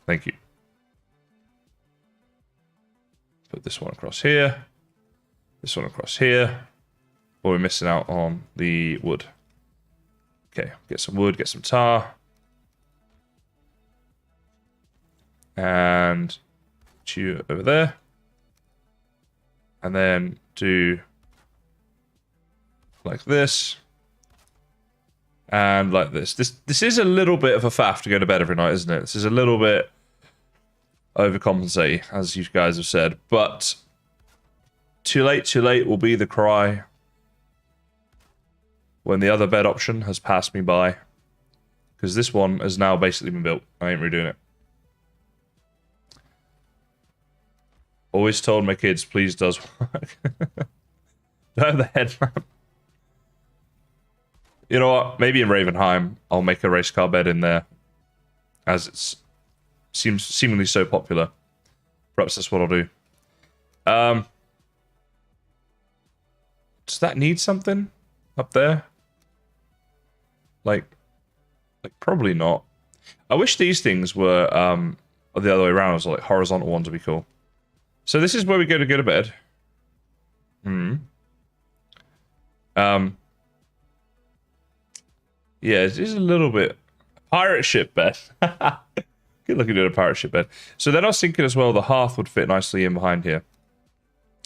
Thank you. Put this one across here. This one across here. Or we're missing out on the wood. Okay, get some wood, get some tar. And chew over there. And then do like this. And like this. This is a little bit of a faff to go to bed every night, isn't it? This is a little bit overcompensate, as you guys have said. But too late will be the cry when the other bed option has passed me by. Because this one has now basically been built. I ain't redoing it. Always told my kids, please does work. Do I have the headlamp? You know what? Maybe in Ravenheim, I'll make a race car bed in there. As it seems seemingly so popular. Perhaps that's what I'll do. Does that need something up there? Like probably not. I wish these things were Or the other way around, so like horizontal ones would be cool. So this is where we go to bed. Yeah, it's just a little bit pirate ship bed. Good looking at a pirate ship bed. So then I was thinking as well, the hearth would fit nicely in behind here.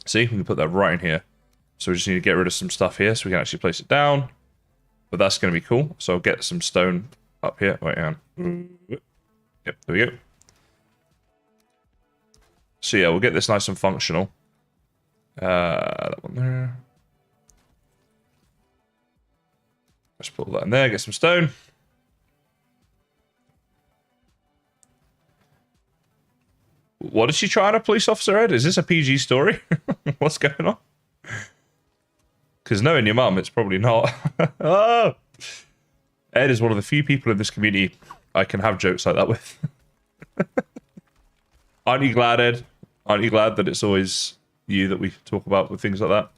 See, we can put that right in here. So we just need to get rid of some stuff here so we can actually place it down. But that's going to be cool. So I'll get some stone up here. Wait, hang on. Yep, there we go. So yeah, we'll get this nice and functional. That one there. Let's put that in there, get some stone. What is she trying, a police officer, Ed? Is this a PG story? What's going on? Because knowing your mum, it's probably not. Oh! Ed is one of the few people in this community I can have jokes like that with. Aren't you glad, Ed? Aren't you glad that it's always you that we talk about with things like that?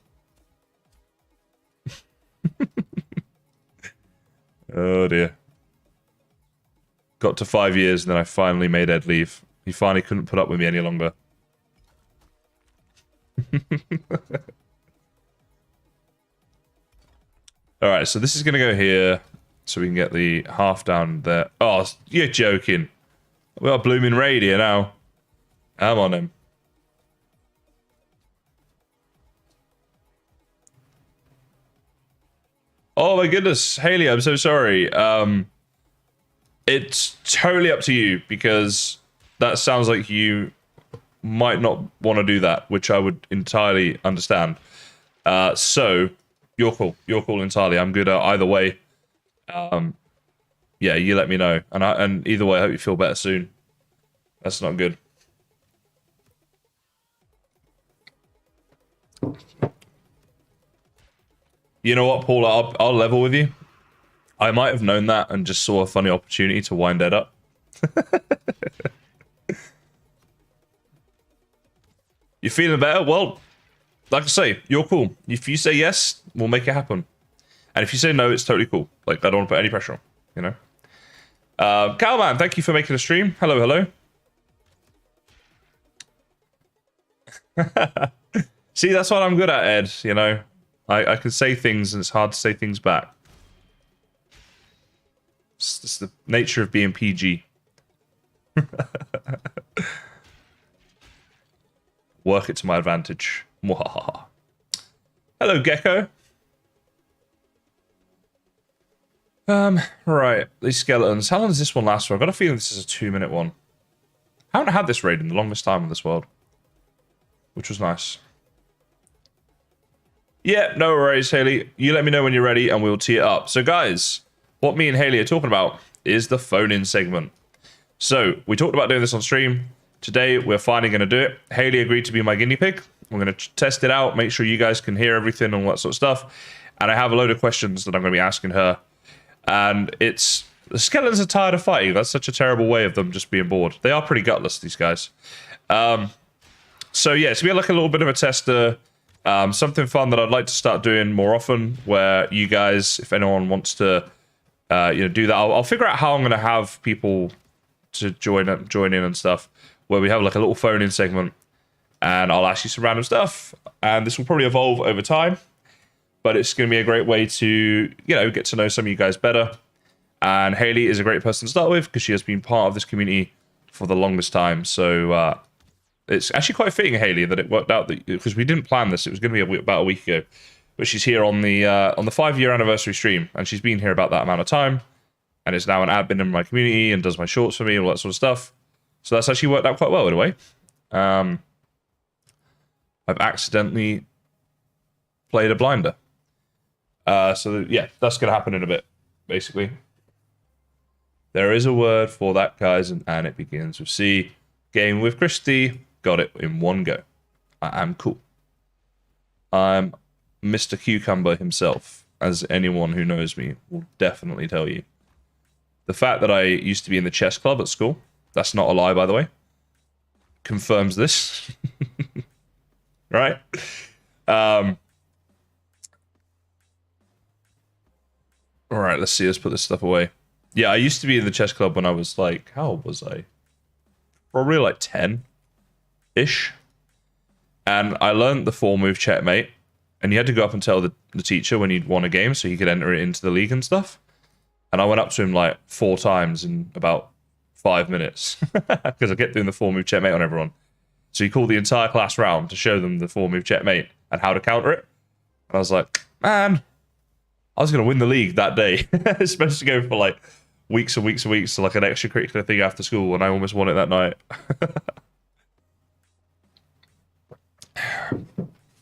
Oh dear. Got to 5 years and then I finally made Ed leave. He finally couldn't put up with me any longer. Alright, so this is going to go here. So we can get the half down there. Oh, you're joking. We got a blooming raid here now. I'm on him. Oh my goodness, Haley, I'm so sorry. It's totally up to you because that sounds like you might not want to do that, which I would entirely understand. So you're cool. You're cool entirely. I'm good either way. Yeah, you let me know. And either way, I hope you feel better soon. That's not good. You know what, Paul? I'll level with you. I might have known that and just saw a funny opportunity to wind Ed up. You feeling better? Well, like I say, you're cool. If you say yes, we'll make it happen. And if you say no, it's totally cool. Like, I don't want to put any pressure on, you know? Calman, thank you for making a stream. Hello, hello. See, that's what I'm good at, Ed, you know? I can say things and it's hard to say things back. It's the nature of being PG. Work it to my advantage. Hello, Gecko. Right. These skeletons. How long does this one last for? I've got a feeling this is a 2-minute one. I haven't had this raid in the longest time in this world. Which was nice. Yeah, no worries, Haley. You let me know when you're ready and we'll tee it up. So, guys, what me and Haley are talking about is the phone-in segment. So, we talked about doing this on stream. Today, we're finally going to do it. Haley agreed to be my guinea pig. We're going to test it out, make sure you guys can hear everything and all that sort of stuff. And I have a load of questions that I'm going to be asking her. And it's... The skeletons are tired of fighting. That's such a terrible way of them just being bored. They are pretty gutless, these guys. So, yeah, it's going to be like a little bit of a tester. Something fun that I'd like to start doing more often, where you guys, if anyone wants to, do that, I'll figure out how I'm going to have people to join in and stuff, where we have like a little phone-in segment, and I'll ask you some random stuff, and this will probably evolve over time, but it's going to be a great way to, get to know some of you guys better. And Haley is a great person to start with because she has been part of this community for the longest time, so it's actually quite fitting, Haley, that it worked out, because we didn't plan this. It was going to be about a week ago, but she's here on the 5-year anniversary stream, and she's been here about that amount of time, and is now an admin in my community and does my shorts for me and all that sort of stuff. So that's actually worked out quite well in a way. I've accidentally played a blinder. So yeah, that's going to happen in a bit, basically. There is a word for that, guys, and it begins with C. Game with Christy. Got it in one go. I am cool. I'm Mr. Cucumber himself, as anyone who knows me will definitely tell you. The fact that I used to be in the chess club at school, that's not a lie, by the way, confirms this. Right? All right, let's see. Let's put this stuff away. Yeah, I used to be in the chess club when I was like, how old was I? probably like 10-ish. And I learned the 4-move checkmate. And you had to go up and tell the teacher when you'd won a game so he could enter it into the league and stuff. And I went up to him like 4 times in about 5 minutes. Because I kept doing the 4-move checkmate on everyone. So he called the entire class round to show them the 4-move checkmate and how to counter it. And I was like, man, I was going to win the league that day. It's supposed to go for like weeks and weeks and weeks to like an extracurricular thing after school, and I almost won it that night.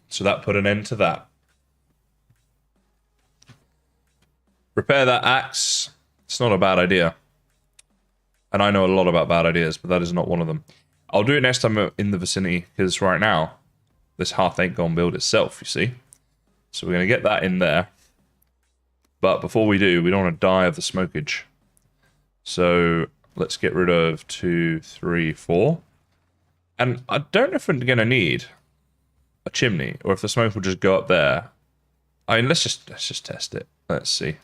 So that put an end to that. Repair that axe. It's not a bad idea. And I know a lot about bad ideas, but that is not one of them. I'll do it next time I'm in the vicinity, because right now, this hearth ain't gonna build itself, you see. So we're gonna get that in there. But before we do, we don't want to die of the smokage. So let's get rid of 2, 3, 4. And I don't know if we're gonna need a chimney, or if the smoke will just go up there. I mean, let's just test it. Let's see.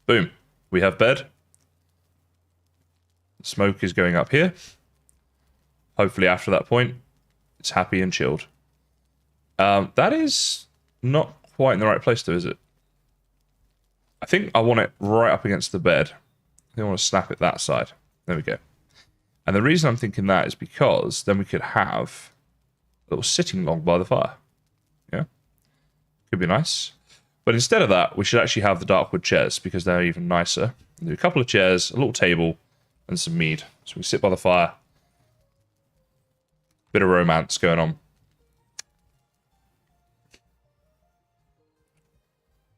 Boom. We have bed. Smoke is going up here. Hopefully after that point, it's happy and chilled. That is not quite in the right place though, is it? I think I want it right up against the bed. I think I want to snap it that side. There we go. And the reason I'm thinking that is because then we could have a little sitting log by the fire. Yeah. Could be nice. But instead of that, we should actually have the darkwood chairs because they're even nicer. Do a couple of chairs, a little table, and some mead. So we sit by the fire. Bit of romance going on.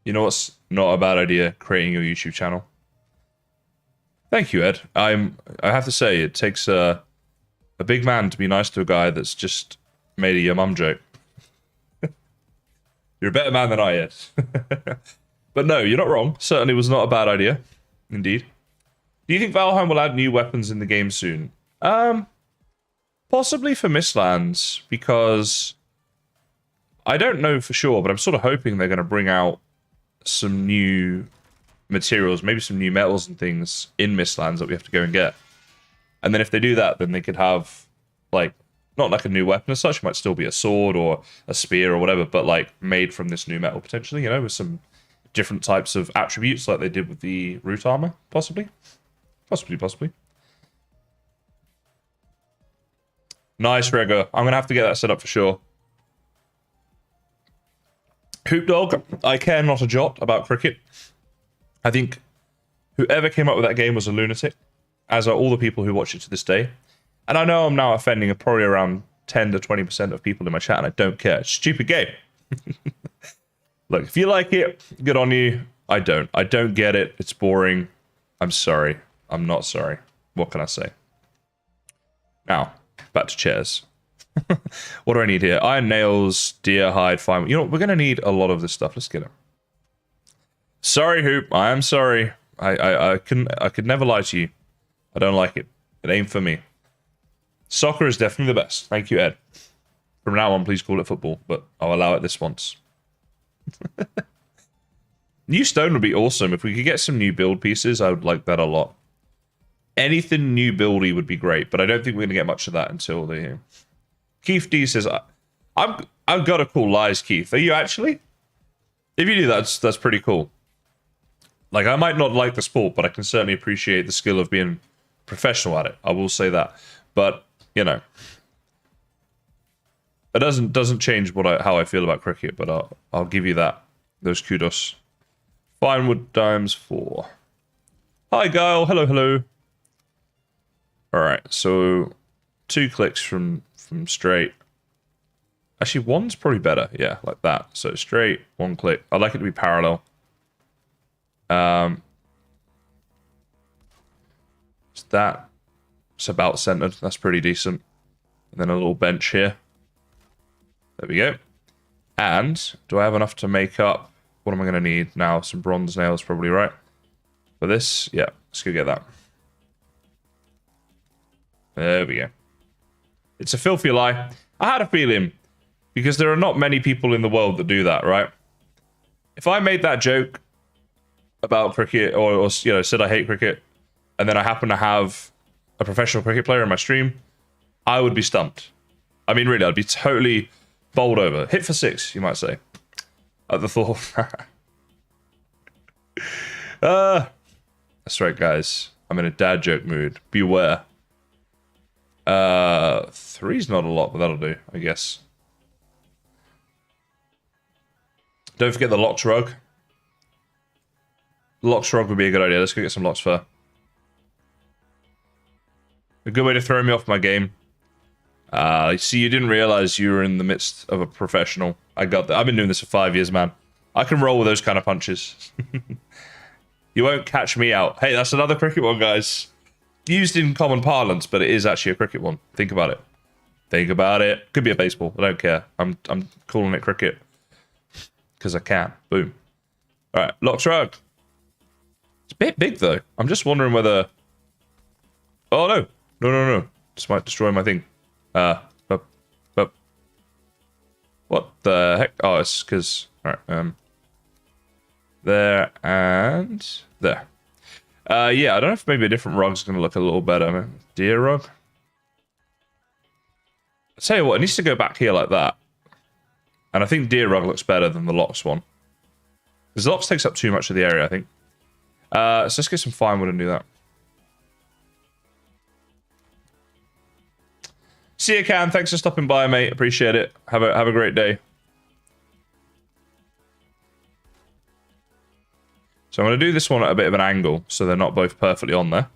You know what's not a bad idea? Creating your YouTube channel. Thank you, Ed. I have to say, it takes a big man to be nice to a guy that's just made a your mum joke. You're a better man than I, Ed. But no, you're not wrong. Certainly was not a bad idea. Indeed. Do you think Valheim will add new weapons in the game soon? Possibly for Mistlands, because I don't know for sure, but I'm sort of hoping they're going to bring out some new materials, maybe some new metals and things in Mistlands that we have to go and get. And then if they do that, then they could have, like, not like a new weapon as such, it might still be a sword or a spear or whatever, but like made from this new metal potentially, you know, with some different types of attributes like they did with the root armor, possibly. Possibly. Nice, Rego. I'm going to have to get that set up for sure. Hoop Dog, I care not a jot about cricket. I think whoever came up with that game was a lunatic, as are all the people who watch it to this day. And I know I'm now offending probably around 10 to 20% of people in my chat, and I don't care. It's a stupid game. Look, if you like it, good on you. I don't. I don't get it. It's boring. I'm sorry. I'm not sorry. What can I say? Now, back to chairs. What do I need here? Iron nails, deer hide, fine. You know, we're going to need a lot of this stuff. Let's get it. Sorry, Hoop. I am sorry. I could never lie to you. I don't like it. It ain't for me. Soccer is definitely the best. Thank you, Ed. From now on, please call it football, but I'll allow it this once. New stone would be awesome. If we could get some new build pieces, I would like that a lot. Anything new buildy would be great, but I don't think we're going to get much of that until the... Keith D says, I've got to call lies, Keith. Are you actually? If you do that, that's pretty cool. Like, I might not like the sport, but I can certainly appreciate the skill of being professional at it. I will say that. But, you know, it doesn't change how I feel about cricket, but I'll give you that. Those kudos. Finewood Dimes 4. Hi, Guile. Hello. Alright, so 2 clicks from straight. Actually, one's probably better. Yeah, like that. So straight, 1 click. I'd like it to be parallel. It's about centered. That's pretty decent. And then a little bench here. There we go. And do I have enough to make up? What am I going to need now? Some bronze nails, probably, right? For this, yeah. Let's go get that. There we go. It's a filthy lie. I had a feeling, because there are not many people in the world that do that, right? If I made that joke about cricket, or you know, said I hate cricket, and then I happen to have a professional cricket player in my stream, I would be stumped. I mean, really, I'd be totally bowled over. Hit for 6, you might say. At the thought. That's right, guys. I'm in a dad joke mood. Beware. 3's not a lot, but that'll do, I guess. Don't forget the Lox rug. Lox rug would be a good idea. Let's go get some Lox fur. A good way to throw me off my game. See, you didn't realize you were in the midst of a professional. I got that. I've been doing this for 5 years, man. I can roll with those kind of punches. You won't catch me out. Hey, that's another cricket one, guys. Used in common parlance, but it is actually a cricket one. Think about it. Think about it. Could be a baseball. I don't care. I'm calling it cricket. Because I can. Boom. Alright, Lox rug. It's a bit big, though. I'm just wondering whether... Oh, no. No. This might destroy my thing. What the heck? Oh, it's because... Alright, there and there. Yeah, I don't know if maybe a different rug's going to look a little better. Deer rug? I'll tell you what, it needs to go back here like that. And I think deer rug looks better than the Lox one. Because the Lox takes up too much of the area, I think. So let's get some fine wood and do that. See you, Cam. Thanks for stopping by, mate. Appreciate it. Have a great day. So I'm going to do this one at a bit of an angle, so they're not both perfectly on there.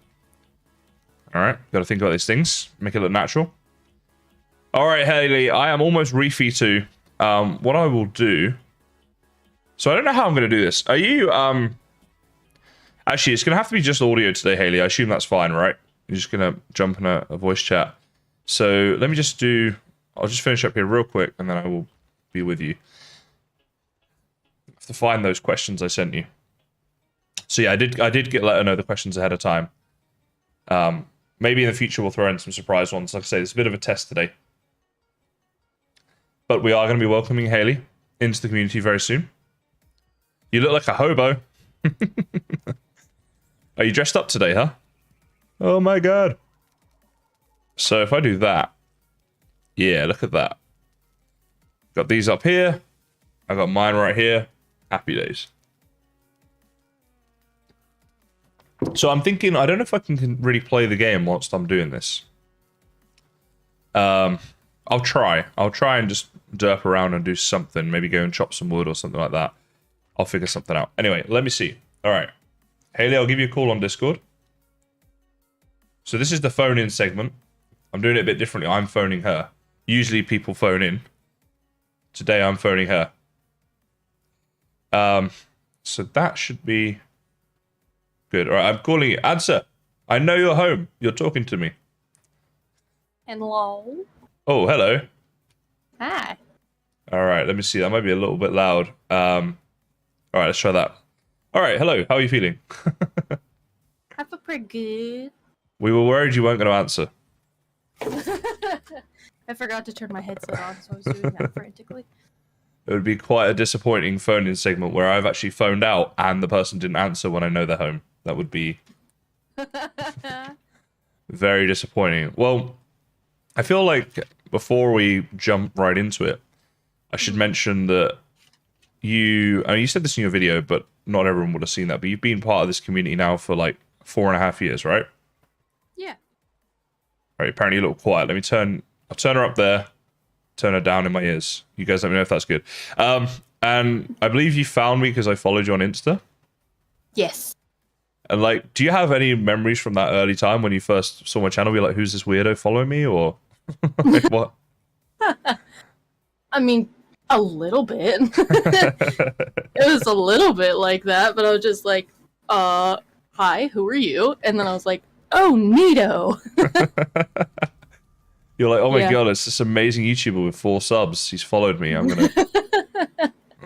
All right, got to think about these things. Make it look natural. All right, Haley, I am almost Reefy too. What I will do... So I don't know how I'm going to do this. Are you... Actually, it's going to have to be just audio today, Haley. I assume that's fine, right? You're just going to jump in a voice chat. So let me just do... I'll just finish up here real quick, and then I will be with you. I have to find those questions I sent you. So yeah, I did let her know the questions ahead of time. Maybe in the future we'll throw in some surprise ones. Like I say, it's a bit of a test today. But we are going to be welcoming Haley into the community very soon. You look like a hobo. Are you dressed up today, huh? Oh my god. So if I do that, yeah, look at that. Got these up here. I got mine right here. Happy days. So I'm thinking, I don't know if I can really play the game whilst I'm doing this. I'll try. I'll try and just derp around and do something. Maybe go and chop some wood or something like that. I'll figure something out. Anyway, let me see. All right. Haley, I'll give you a call on Discord. So this is the phone-in segment. I'm doing it a bit differently. I'm phoning her. Usually people phone in. Today I'm phoning her. So that should be... good. All right, I'm calling you. Answer. I know you're home. You're talking to me. Hello. Oh, hello. Hi. All right, let me see. That might be a little bit loud. All right, let's try that. All right, hello. How are you feeling? I feel pretty good. We were worried you weren't going to answer. I forgot to turn my headset on, so I was doing that frantically. It would be quite a disappointing phone-in segment where I've actually phoned out and the person didn't answer when I know they're home. That would be very disappointing. Well, I feel like before we jump right into it, I should mention that you said this in your video, but not everyone would have seen that, but you've been part of this community now for like 4.5 years, right? Yeah. All right, apparently a little quiet. I'll turn her up there. Turn her down in my ears. You guys let me know if that's good. And I believe you found me because I followed you on Insta. Yes. And like, do you have any memories from that early time when you first saw my channel? Be like, who's this weirdo following me, or like, what? I mean, a little bit. It was a little bit like that, but I was just like, hi, who are you? And then I was like, oh, neato. You're like, oh my god, it's this amazing YouTuber with 4 subs. He's followed me. I'm gonna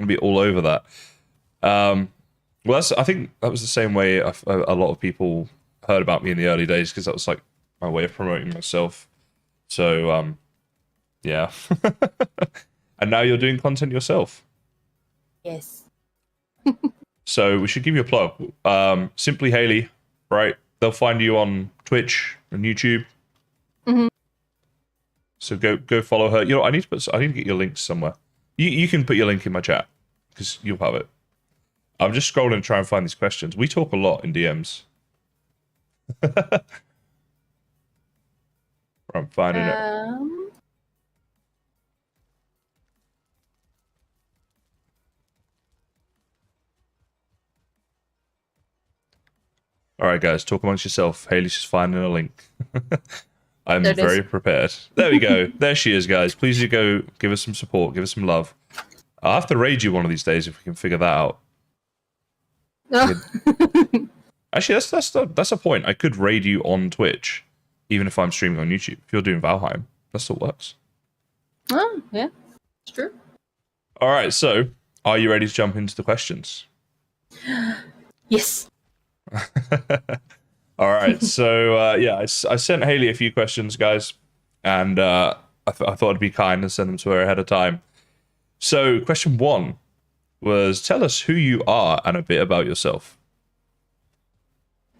be all over that. Well, I think that was the same way a lot of people heard about me in the early days, because that was like my way of promoting myself. So, yeah. And now you're doing content yourself. Yes. So we should give you a plug. Simply Haley, right? they'll find you on Twitch and YouTube. Mhm. So go follow her. I need to get your links somewhere. You can put your link in my chat because you'll have it. I'm just scrolling to try and find these questions. We talk a lot in DMs. I'm finding it. All right, guys, talk amongst yourself. Haley's just finding a link. I'm very prepared. There we go. There she is, guys. Please do go give us some support. Give us some love. I'll have to raid you one of these days if we can figure that out. Actually, that's a point. I could raid you on Twitch, even if I'm streaming on YouTube. If you're doing Valheim, that still works. Oh, yeah. It's true. All right, so are you ready to jump into the questions? Yes. All right, so I sent Haley a few questions, guys, and I thought it'd be kind and send them to her ahead of time. So, question 1 was, tell us who you are and a bit about yourself.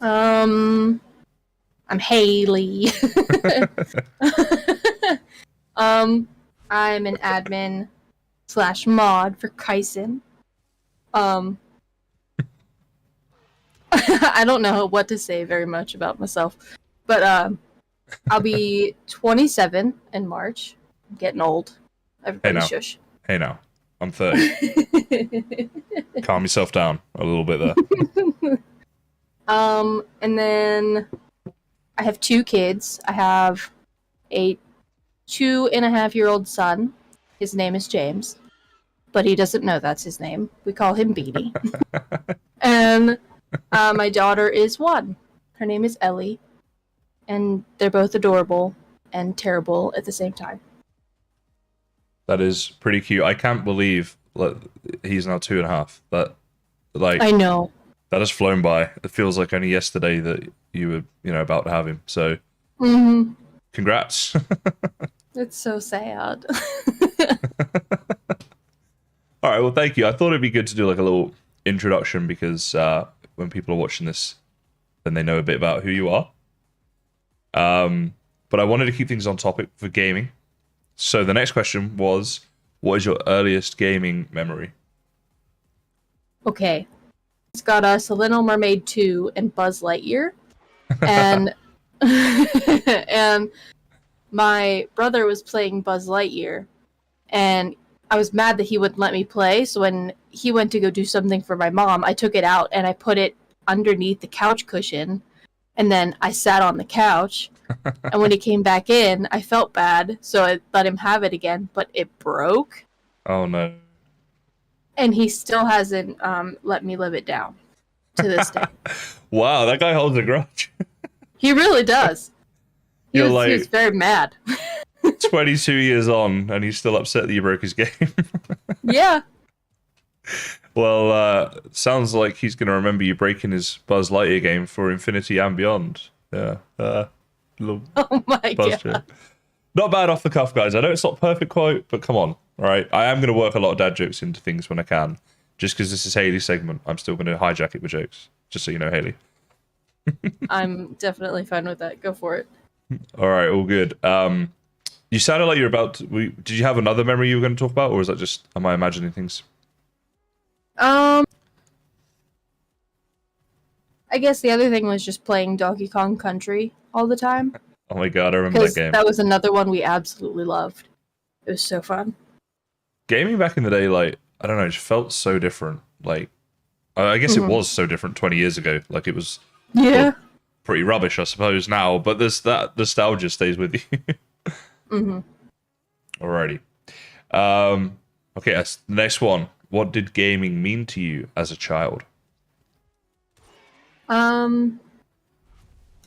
I'm Haley. I'm an admin / mod for Kaisen. I don't know what to say very much about myself, but I'll be 27 in March. I'm getting old. Everybody shush. Hey now, I'm 30. Calm yourself down a little bit there. And then I have 2 kids. I have a 2.5-year-old son. His name is James, but he doesn't know that's his name. We call him Beanie. And my daughter is 1. Her name is Ellie, and they're both adorable and terrible at the same time. That is pretty cute. I can't believe he's now 2.5. I know. That has flown by. It feels like only yesterday that you were, about to have him. So, congrats. It's so sad. All right, well, thank you. I thought it'd be good to do like a little introduction because when people are watching this, then they know a bit about who you are. But I wanted to keep things on topic for gaming. So the next question was, what is your earliest gaming memory? Okay. It's got us a Little Mermaid 2 and Buzz Lightyear. And and my brother was playing Buzz Lightyear, and I was mad that he wouldn't let me play, so when he went to go do something for my mom, I took it out and I put it underneath the couch cushion, and then I sat on the couch, and when he came back in, I felt bad, so I let him have it again, but it broke. Oh, no. And he still hasn't let me live it down to this day. Wow, that guy holds a grudge. He really does. He was very mad. 22 years on, and he's still upset that you broke his game. Yeah. Well, sounds like he's going to remember you breaking his Buzz Lightyear game for Infinity and Beyond. Yeah. Oh my God. Joke. Not bad off the cuff, guys. I know it's not a perfect quote, but come on. All right. I am going to work a lot of dad jokes into things when I can. Just because this is Haley's segment, I'm still going to hijack it with jokes. Just so you know, Haley. I'm definitely fine with that. Go for it. All right. All good. You sounded like you're about to... Did you have another memory you were going to talk about, or is that just... Am I imagining things? I guess the other thing was just playing Donkey Kong Country all the time. Oh my God, I remember that game. That was another one we absolutely loved. It was so fun. Gaming back in the day, like, I don't know, it just felt so different. Like, I guess it was so different 20 years ago. Like, it was pretty rubbish, I suppose, now. But there's that nostalgia stays with you. Alrighty. Okay, that's the next one. What did gaming mean to you as a child? I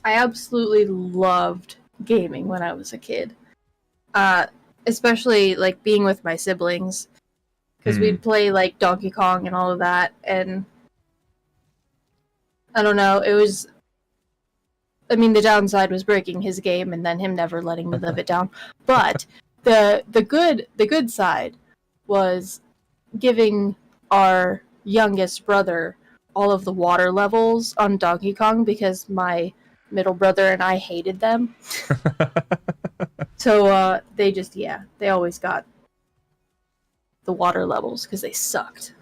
absolutely loved gaming when I was a kid. Especially, like, being with my siblings. Because we'd play, like, Donkey Kong and all of that, and... I don't know, it was... I mean, the downside was breaking his game and then him never letting me live it down. But the good side was giving our youngest brother all of the water levels on Donkey Kong, because my middle brother and I hated them. So they always got the water levels because they sucked.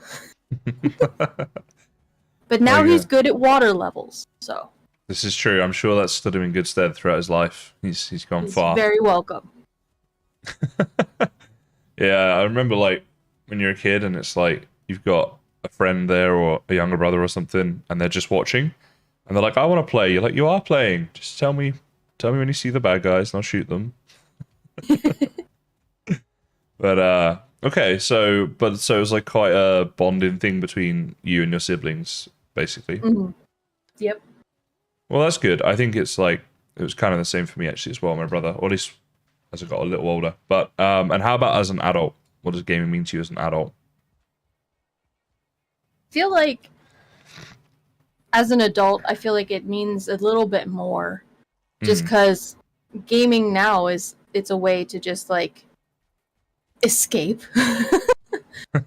But now he's good at water levels, so. This is true. I'm sure that's stood him in good stead throughout his life. He's gone far. Very welcome. Yeah, I remember like when you're a kid and it's like you've got a friend there or a younger brother or something, and they're just watching, and they're like, "I want to play." You're like, "You are playing. Just tell me when you see the bad guys, and I'll shoot them." But okay, so it was like quite a bonding thing between you and your siblings, basically. Mm-hmm. Yep. Well, that's good. I think it was kind of the same for me actually as well, my brother, or at least as I got a little older. But and how about as an adult? What does gaming mean to you as an adult? I feel like as an adult, I feel like it means a little bit more, just because gaming now it's a way to just like escape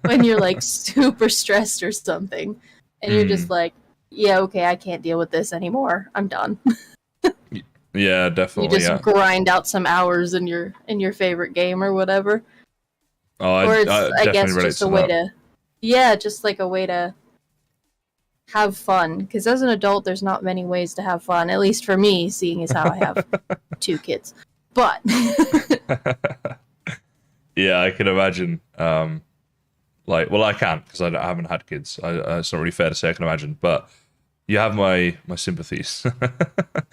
when you're like super stressed or something, and you're just like, yeah, okay, I can't deal with this anymore. I'm done. Yeah, definitely. You just grind out some hours in your favorite game or whatever. Oh, or it's I guess just a way to, just like a way to have fun. Because as an adult, there's not many ways to have fun. At least for me, seeing as how I have 2 kids. But yeah, I can imagine. Well, I can't because I haven't had kids. It's not really fair to say I can imagine, but you have my sympathies.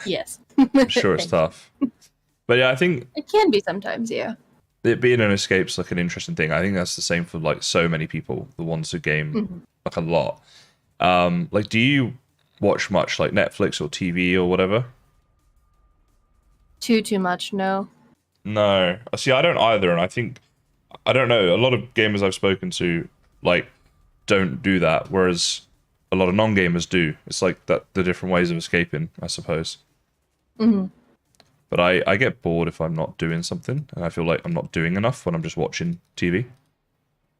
Yes. I'm sure it's tough. But yeah, I think it can be sometimes, yeah. It being an escape's like an interesting thing. I think that's the same for like so many people, the ones who game like a lot. Like, do you watch much like Netflix or TV or whatever? Too much, no. No. See, I don't either, and I think I don't know. A lot of gamers I've spoken to like don't do that, whereas a lot of non-gamers do. It's like that the different ways of escaping, I suppose. Mm-hmm. But I get bored if I'm not doing something, and I feel like I'm not doing enough when I'm just watching TV.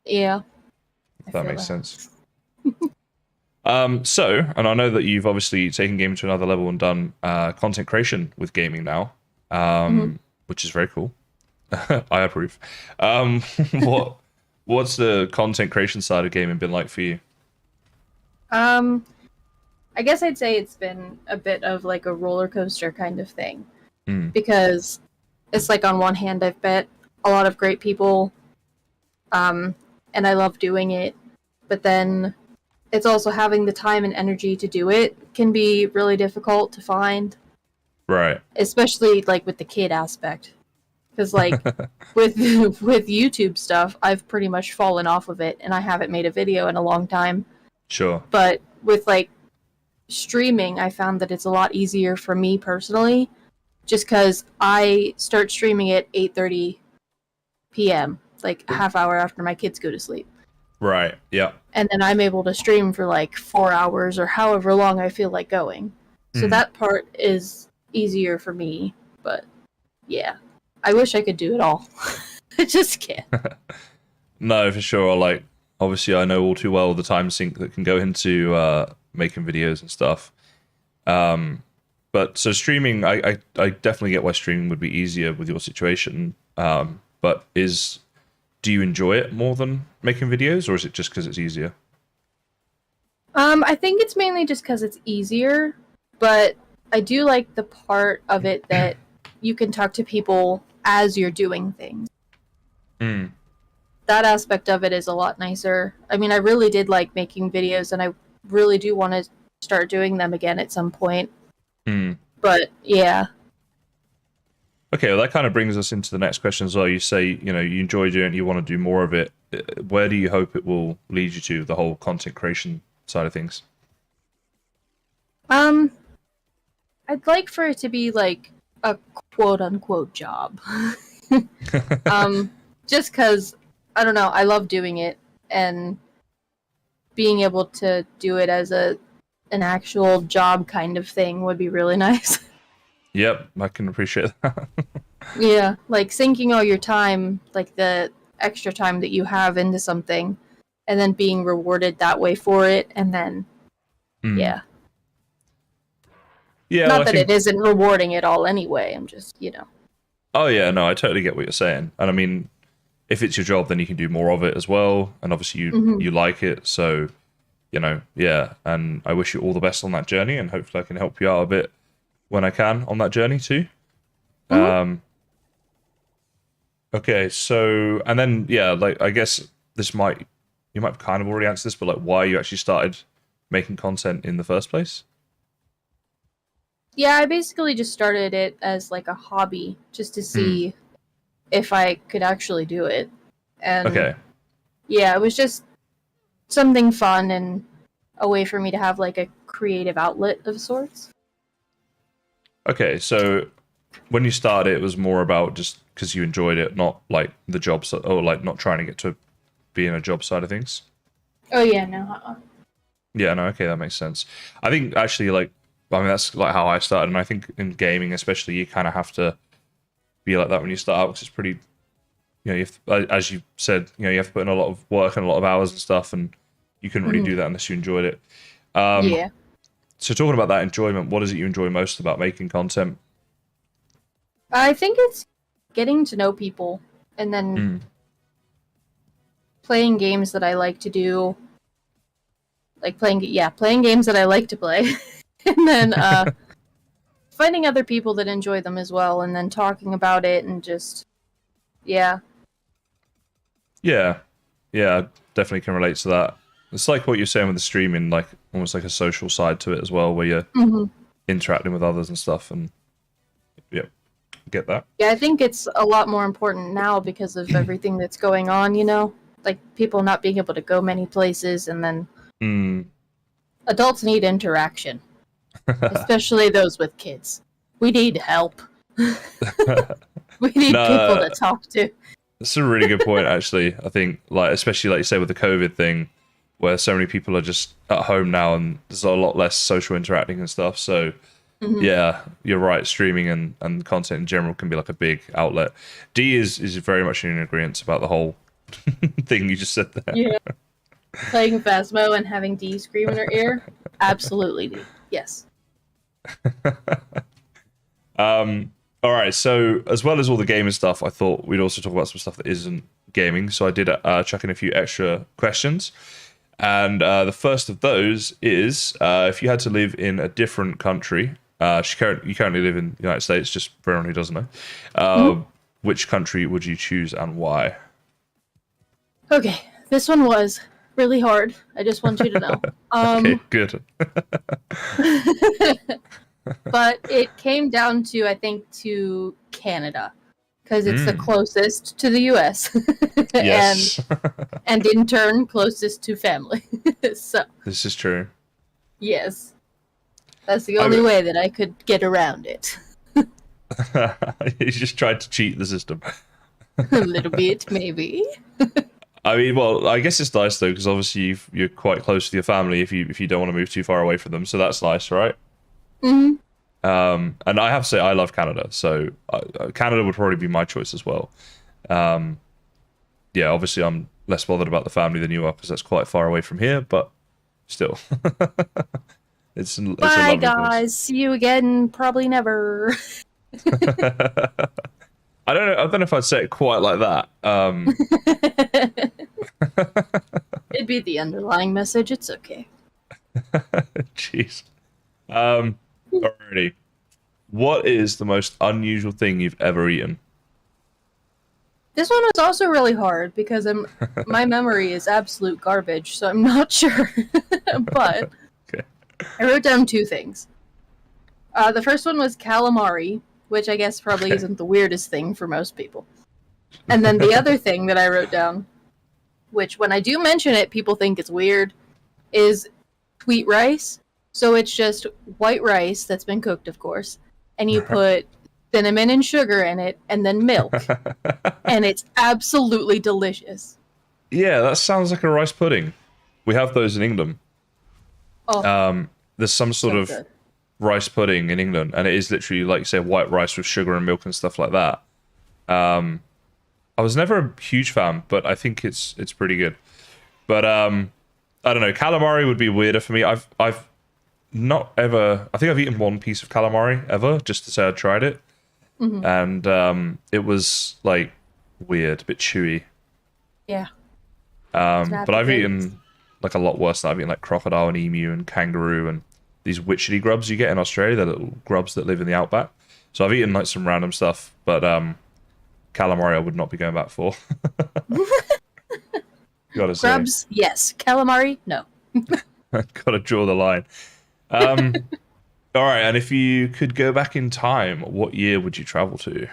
Yeah. If that makes sense. So, and I know that you've obviously taken gaming to another level and done content creation with gaming now, which is very cool. I approve. What's the content creation side of gaming been like for you? I guess I'd say it's been a bit of like a roller coaster kind of thing. Because it's like on one hand I've met a lot of great people, and I love doing it, but then it's also having the time and energy to do it can be really difficult to find. Right. Especially like with the kid aspect. Because like with YouTube stuff, I've pretty much fallen off of it and I haven't made a video in a long time. Sure. But with like streaming, I found that it's a lot easier for me personally, just because I start streaming at 8:30 p.m., like a half hour after my kids go to sleep. Right, yeah. And then I'm able to stream for like 4 hours or however long I feel like going. So that part is easier for me, but yeah. I wish I could do it all. I just can't. No, for sure. Like, obviously, I know all too well the time sink that can go into making videos and stuff. But so streaming, I definitely get why streaming would be easier with your situation. But do you enjoy it more than making videos, or is it just because it's easier? I think it's mainly just because it's easier, but I do like the part of it that you can talk to people as you're doing things. That aspect of it is a lot nicer. I mean, I really did like making videos, and I really do want to start doing them again at some point. But yeah. Okay, well, that kind of brings us into the next question as well. You say, you enjoy doing it, you want to do more of it. Where do you hope it will lead you to, the whole content creation side of things? I'd like for it to be like a quote-unquote job. Just because, I don't know, I love doing it, and being able to do it as an actual job kind of thing would be really nice. Yep, I can appreciate that. Yeah, like sinking all your time, like the extra time that you have into something, and then being rewarded that way for it, and then, yeah. Yeah, well, Not I that it think. isn't rewarding at all anyway. I'm just, Oh yeah, no, I totally get what you're saying, and I mean, if it's your job, then you can do more of it as well, and obviously Mhm. you like it, so yeah. And I wish you all the best on that journey, and hopefully I can help you out a bit when I can on that journey too. Mhm. Um, okay, so and then yeah, like I guess this might you might have kind of already answered this, but like why you actually started making content in the first place? Yeah, I basically just started it as like a hobby just to Hmm. see if I could actually do it. And Okay. yeah, it was just something fun and a way for me to have like a creative outlet of sorts. Okay, so when you started, it was more about just because you enjoyed it, not like the job, or like not trying to get to be in a job side of things. Oh yeah, no. Yeah, no, okay, that makes sense. I think actually, like, I mean, that's like how I started, and I think in gaming, especially, you kind of have to be like that when you start out because it's pretty, you have to, as you said, you have to put in a lot of work and a lot of hours and stuff, and you couldn't really Mhm. do that unless you enjoyed it. Um, Yeah. so talking about that enjoyment, what is it you enjoy most about making content? I think it's getting to know people and then Mm. playing games that I like to do, like playing games that I like to play. And then finding other people that enjoy them as well and then talking about it and just yeah. Yeah, yeah, definitely can relate to that. It's like what you're saying with the streaming, like almost like a social side to it as well, where you're Mhm. interacting with others and stuff, and yeah, get that. Yeah, I think it's a lot more important now because of everything that's going on. Like people not being able to go many places and then Mm. adults need interaction, especially those with kids. We need help. We need people No, to talk to. that's a really good point, actually. I think, like, especially like you say with the COVID thing, where so many people are just at home now, and there's a lot less social interacting and stuff. So, Mhm. yeah, you're right. Streaming and content in general can be like a big outlet. D is very much in agreement about the whole thing you just said there. Yeah. Playing Phasmo and having D scream in her ear? Absolutely D. Yes. All right. So, as well as all the gaming stuff, I thought we'd also talk about some stuff that isn't gaming. So, I did chuck in a few extra questions. And the first of those is if you had to live in a different country, you currently live in the United States, just for anyone who doesn't know, Mhm. which country would you choose and why? Okay, this one was really hard. I just want you to know. Okay, good. But it came down to, I think, to Canada because it's the Mm, closest to the U.S. and yes, and in turn closest to family. So this is true. yes, that's the only I, way that I could get around it. you just tried to cheat the system. A little bit, maybe. I mean, well, I guess it's nice though because obviously you're quite close to your family if you don't want to move too far away from them, so that's nice, right? Hmm. And I have to say, I love Canada, so Canada would probably be my choice as well. Um, yeah, obviously, I'm less bothered about the family than you are because that's quite far away from here, but still, it's a Bye, lovely place. guys. See you again. Probably never. I don't know if I'd say it quite like that. It'd be the underlying message. It's okay. Jeez. Alrighty. What is the most unusual thing you've ever eaten? This one was also really hard because my memory is absolute garbage, so I'm not sure. But Okay. I wrote down two things. The first one was calamari, which I guess probably Okay. isn't the weirdest thing for most people. And then the other thing that I wrote down, which when I do mention it, people think it's weird, is wheat rice. So it's just white rice that's been cooked, of course, and you put cinnamon and sugar in it, and then milk, and it's absolutely delicious. Yeah, that sounds like a rice pudding. We have those in England. Oh, There's some sort so of good. rice pudding in England, and it is literally like you say, white rice with sugar and milk and stuff like that. I was never a huge fan, but I think it's pretty good. But I don't know, calamari would be weirder for me. I've not ever. I think I've eaten one piece of calamari ever, just to say I tried it, and it was like weird, a bit chewy. Yeah. But I've eaten like a lot worse than that. I've eaten like crocodile and emu and kangaroo and these witchetty grubs you get in Australia, the little grubs that live in the outback. So I've eaten like some random stuff, but calamari I would not be going back for. Gotta say. Grubs, yes. Calamari, no. Gotta draw the line. All right, and if you could go back in time, what year would you travel to?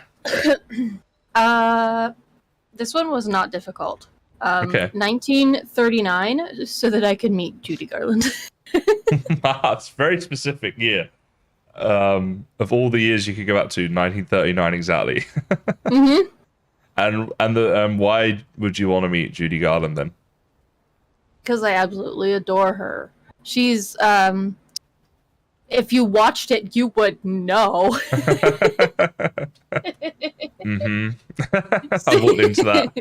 This one was not difficult. Okay. 1939, so that I could meet Judy Garland. That's a very specific year. Of all the years you could go back to, 1939 exactly. Mm-hmm. And why would you want to meet Judy Garland then? Because I absolutely adore her. She's, if you watched it, you would know. Mm-hmm. I walked into that.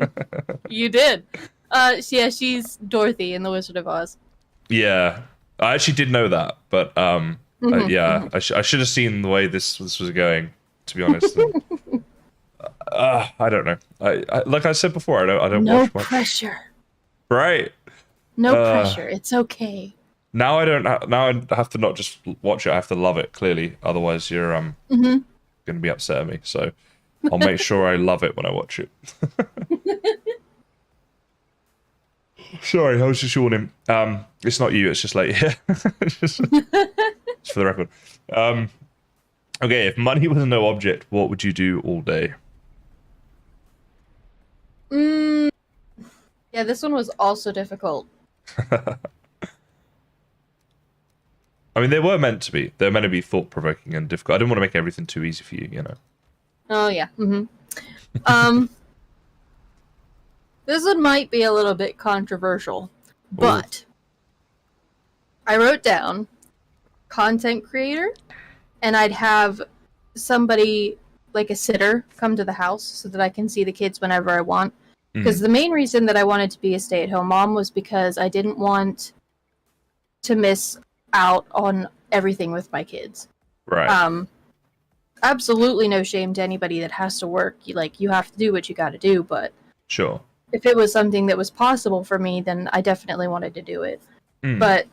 You did. Yeah, she's Dorothy in The Wizard of Oz. Yeah, I actually did know that, but yeah, I should have seen the way this was going. To be honest, I don't know. I like I said before, I don't No watch much. pressure. Right. No pressure. It's okay. Now I don't. Now I have to not just watch it. I have to love it. Clearly, otherwise you're going to be upset at me. So I'll make sure I love it when I watch it. Sorry, I was just yawning. It's not you. It's just late here. just for the record. Okay, if money was no object, what would you do all day? Yeah, this one was also difficult. I mean, they were meant to be. They're meant to be thought-provoking and difficult. I didn't want to make everything too easy for you, you know. Oh, yeah. This one might be a little bit controversial, but I wrote down content creator, and I'd have somebody, like a sitter, come to the house so that I can see the kids whenever I want. Because the main reason that I wanted to be a stay-at-home mom was because I didn't want to miss out on everything with my kids. Right. Absolutely no shame to anybody that has to work. You have to do what you got to do, but Sure. if it was something that was possible for me, then I definitely wanted to do it. But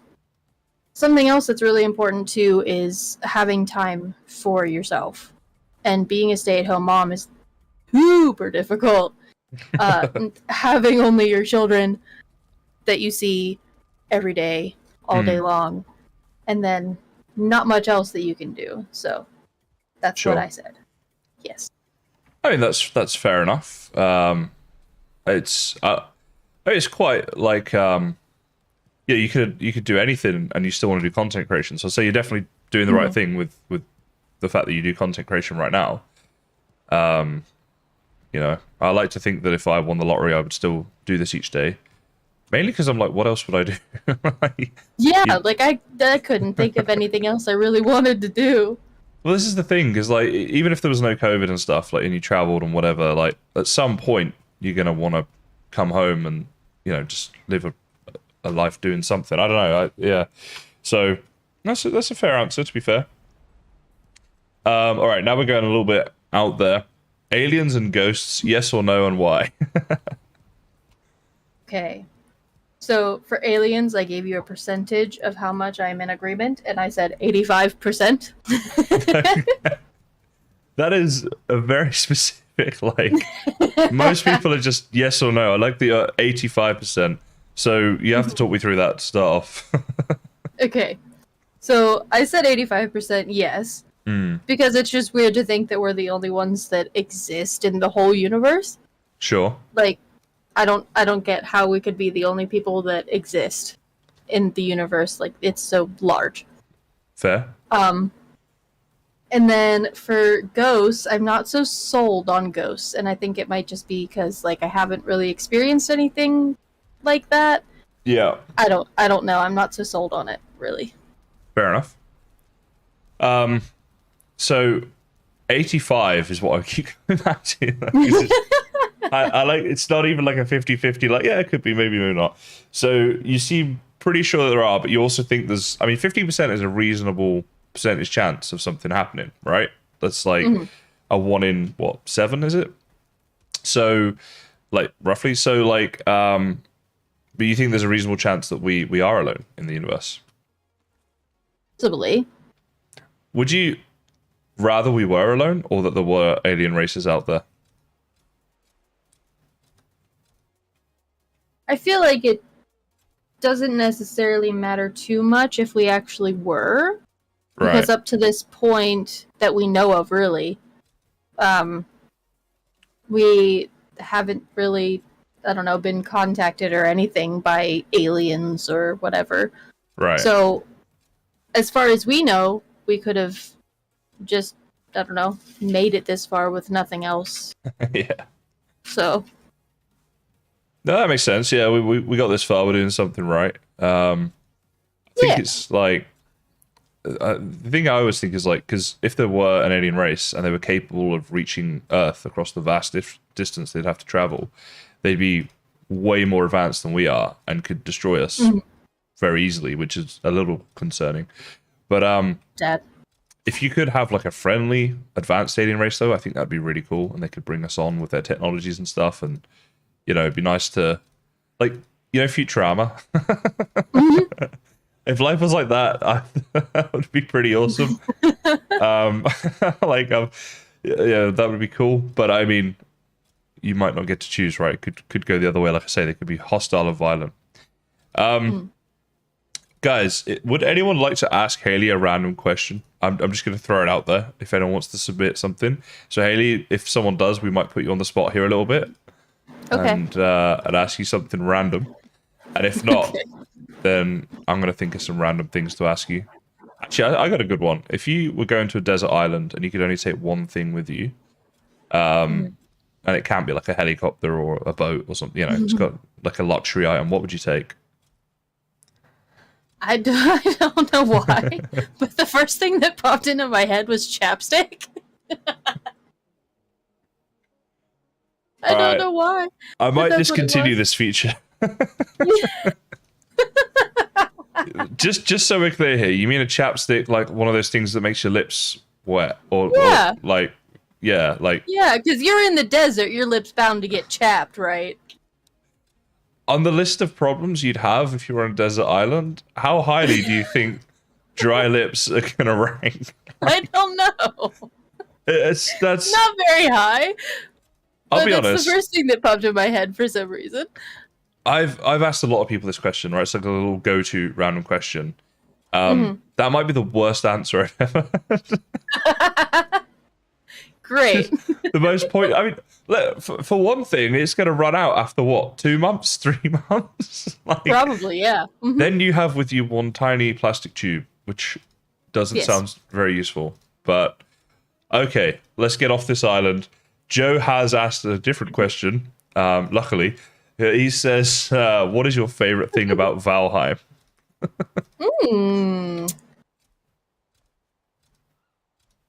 something else that's really important too is having time for yourself. And being a stay-at-home mom is super difficult. Having only your children that you see every day, all day long, and then not much else that you can do. So that's what I said. Yes. I mean, that's fair enough. It's quite like yeah, you could do anything and you still want to do content creation. So I'll say you're definitely doing the right thing with the fact that you do content creation right now. You know, I like to think that if I won the lottery, I would still do this each day. Mainly because I'm like, what else would I do? Like I couldn't think of anything else I really wanted to do. Well, this is the thing, because like even if there was no COVID and stuff, like and you traveled and whatever, like at some point you're gonna want to come home and just live a life doing something. I don't know. Yeah. So that's a fair answer, to be fair. All right, now we're going a little bit out there. Aliens and ghosts, yes or no, and why? Okay. So for aliens, I gave you a percentage of how much I'm in agreement, and I said 85%. That is a very specific, like, most people are just yes or no. I like the 85%. So you have to talk me through that to start off. Okay. So I said 85% yes, because it's just weird to think that we're the only ones that exist in the whole universe. Sure. Like, I don't get how we could be the only people that exist in the universe. Like, it's so large. Fair. And then for ghosts, I'm not so sold on ghosts, and I think it might just be because like I haven't really experienced anything like that. Yeah. I don't know. I'm not so sold on it, really. Fair enough. So 85 is what I keep going back to. I like, it's not even like a 50-50, like, yeah, it could be, maybe not. So you seem pretty sure that there are, but you also think there's. I mean, 15% is a reasonable percentage chance of something happening, right? That's like a 1 in what 7, is it? So, like roughly. So, like, but you think there's a reasonable chance that we are alone in the universe? Possibly. Would you rather we were alone, or that there were alien races out there? I feel like it doesn't necessarily matter too much if we actually were, because Right. up to this point that we know of, really, we haven't really, I don't know, been contacted or anything by aliens or whatever. Right. So, as far as we know, we could have just, I don't know, made it this far with nothing else. Yeah. So, No, that makes sense. Yeah, we got this far. We're doing something right. I think Yeah. it's like the thing I always think is like, because if there were an alien race and they were capable of reaching Earth across the vast distance they'd have to travel, they'd be way more advanced than we are and could destroy us very easily, which is a little concerning. But Dad. if you could have like a friendly advanced alien race, though, I think that'd be really cool, and they could bring us on with their technologies and stuff, and you know, it'd be nice to, like, you know, Futurama. If life was like that, that would be pretty awesome. Like, yeah, that would be cool. But I mean, you might not get to choose, right? Could go the other way. Like I say, they could be hostile or violent. Guys, would anyone like to ask Haley a random question? I'm just going to throw it out there if anyone wants to submit something. So Haley, if someone does, we might put you on the spot here a little bit. Okay. And ask you something random. And if not, then I'm going to think of some random things to ask you. Actually, I got a good one. If you were going to a desert island and you could only take one thing with you, and it can't be like a helicopter or a boat or something, you know, it's got like a luxury item, what would you take? I don't know why, but the first thing that popped into my head was chapstick. I don't know why. I might that's what it discontinue was. this feature. just so we're clear here, you mean a chapstick like one of those things that makes your lips wet, or like yeah, because you're in the desert, your lips bound to get chapped, right? on the list of problems you'd have if you were on a desert island, how highly do you think dry lips are gonna rank? I don't know. That's Not very high. I'll But be that's honest. the first thing that popped in my head for some reason. I've asked a lot of people this question, right? It's like a little go-to random question. That might be the worst answer I've ever heard. Great. The most point. I mean, for one thing, it's going to run out after what, 2 months, 3 months? Like, Probably, yeah. then you have with you one tiny plastic tube, which doesn't sound very useful. But okay, let's get off this island. Joe has asked a different question. Luckily, he says, "What is your favorite thing about Valheim?"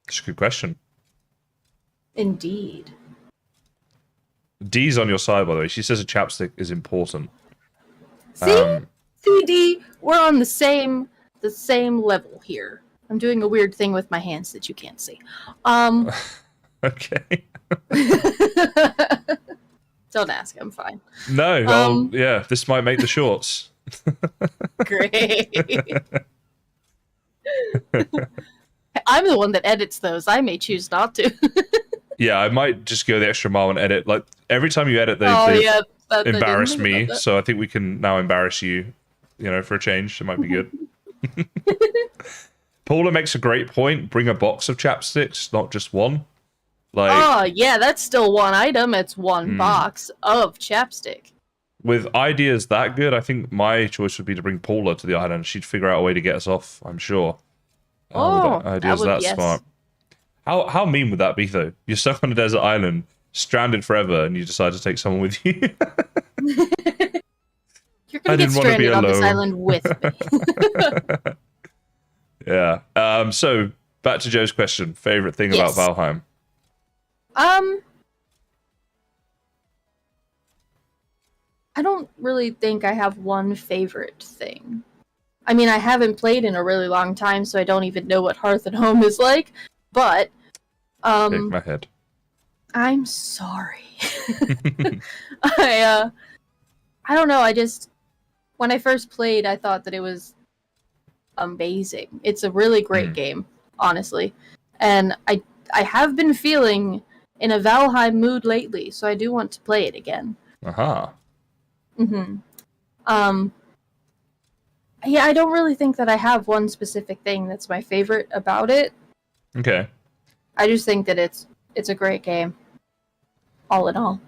It's a good question. Indeed. Dee's on your side, by the way. She says a chapstick is important. See? CD, we're on the same level here. I'm doing a weird thing with my hands that you can't see. Okay. Don't ask, I'm fine. No, yeah, this might make the shorts. Great. I'm the one that edits those. I may choose not to. Yeah, I might just go the extra mile and edit. Like every time you edit, they embarrass me. So I think we can now embarrass you. You know, for a change, it might be good. Paula makes a great point. Bring a box of chapsticks, not just one. Like, oh yeah, that's still one item. It's one box of chapstick. With ideas that good, I think my choice would be to bring Paula to the island. She'd figure out a way to get us off, I'm sure. With ideas that smart. How mean would that be, though? You're stuck on a desert island, stranded forever, and you decide to take someone with you. You're gonna get stranded on this island with me. Yeah. So back to Joe's question. Favorite thing about Valheim? I don't really think I have one favorite thing. I mean, I haven't played in a really long time, so I don't even know what Hearth and Home is like. But Shake my head. I'm sorry. I don't know. I just when I first played, I thought that it was amazing. It's a really great game, honestly, and I have been feeling in a Valheim mood lately, so I do want to play it again. Aha. Yeah, I don't really think that I have one specific thing that's my favorite about it. Okay. I just think that it's a great game, all in all.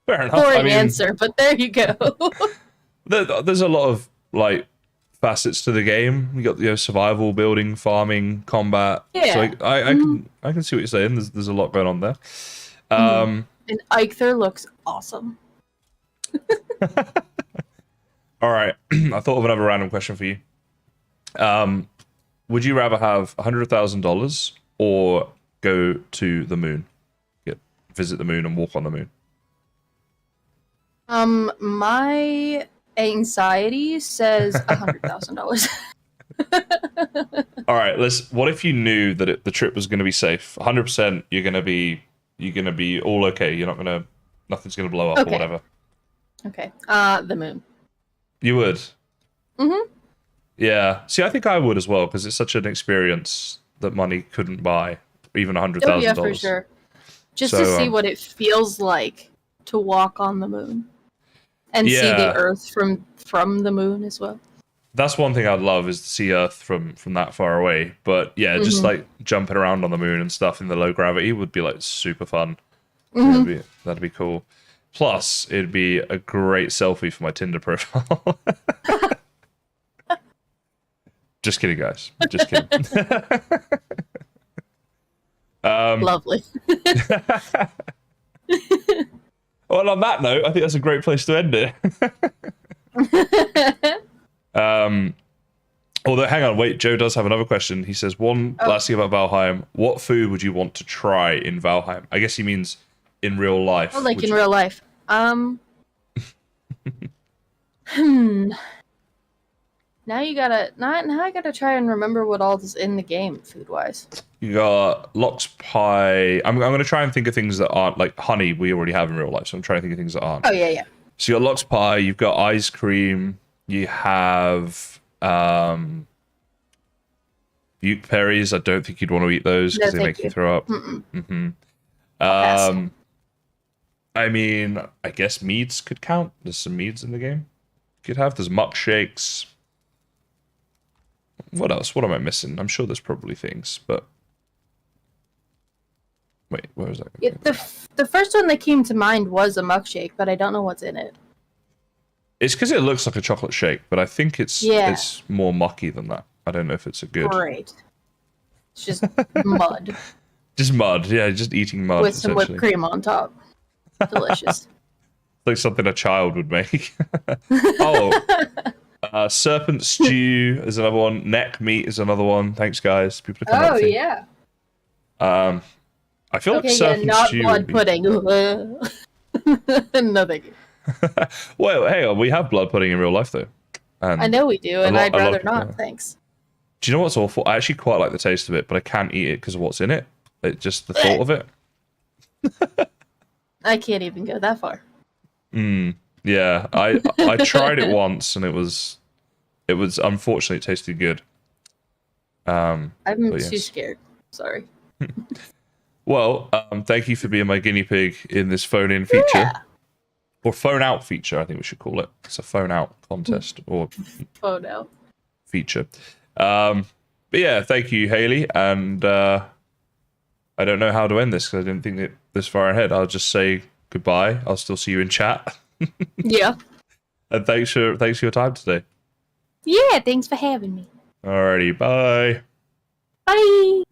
Fair enough. Boring answer, but there you go. There's a lot of like facets to the game. You got survival, building, farming, combat. Yeah. So I can see what you're saying. There's a lot going on there. And Eikther looks awesome. All right. I thought of another random question for you. Would you rather have $100,000 or go to the moon? Visit the moon and walk on the moon? My anxiety says $100,000. All right. What if you knew that the trip was going to be safe? 100%. You're going to be all okay. Nothing's going to blow up or whatever. Okay. The moon. You would. Yeah. See, I think I would as well because it's such an experience that money couldn't buy, even $100,000. Oh yeah, for sure. Just to see what it feels like to walk on the moon and see the Earth from the moon as well. That's one thing I'd love is to see Earth from that far away. But yeah, just like jumping around on the moon and stuff in the low gravity would be like super fun. That'd be cool. Plus, it'd be a great selfie for my Tinder profile. Just kidding, guys. Just kidding. Lovely. Well, on that note, I think that's a great place to end it. Although, hang on, wait, Joe does have another question. He says, last thing about Valheim. What food would you want to try in Valheim? I guess he means in real life. Oh, like in real life. Now I gotta try and remember what all is in the game, food-wise. You got lox pie. I'm gonna try and think of things that aren't like honey. We already have in real life, so I'm trying to think of things that aren't. Oh yeah. So you got lox pie. You've got ice cream. You have butte berries. I don't think you'd want to eat those because they make you throw up. I mean, I guess meads could count. There's some meads in the game. There's muck shakes. What else? What am I missing? I'm sure there's probably things, but wait, where was that? The first one that came to mind was a muck shake, but I don't know what's in it. It's because it looks like a chocolate shake, but I think it's more mucky than that. I don't know if it's a good. Great. It's just mud. Just mud, yeah, just eating mud with some whipped cream on top. Delicious. Like something a child would make. Serpent stew is another one. Neck meat is another one. Thanks, guys. People are coming up. Yeah. I feel like serpent stew. Not blood pudding. No, thank you. Well, hey, we have blood pudding in real life, though. And I know we do, and I'd rather not. Thanks. Do you know what's awful? I actually quite like the taste of it, but I can't eat it because of what's in it. Just the thought of it. I can't even go that far. Yeah, I tried it once and it was unfortunately it tasted good. I'm too scared. Sorry. Well, thank you for being my guinea pig in this phone in feature. Or phone out feature, I think we should call it. It's a phone out contest or phone out feature. But yeah, thank you, Haley, and I don't know how to end this because I didn't think it this far ahead. I'll just say goodbye. I'll still see you in chat. Yeah. And thanks for your time today. Yeah, thanks for having me. Alrighty, bye. Bye.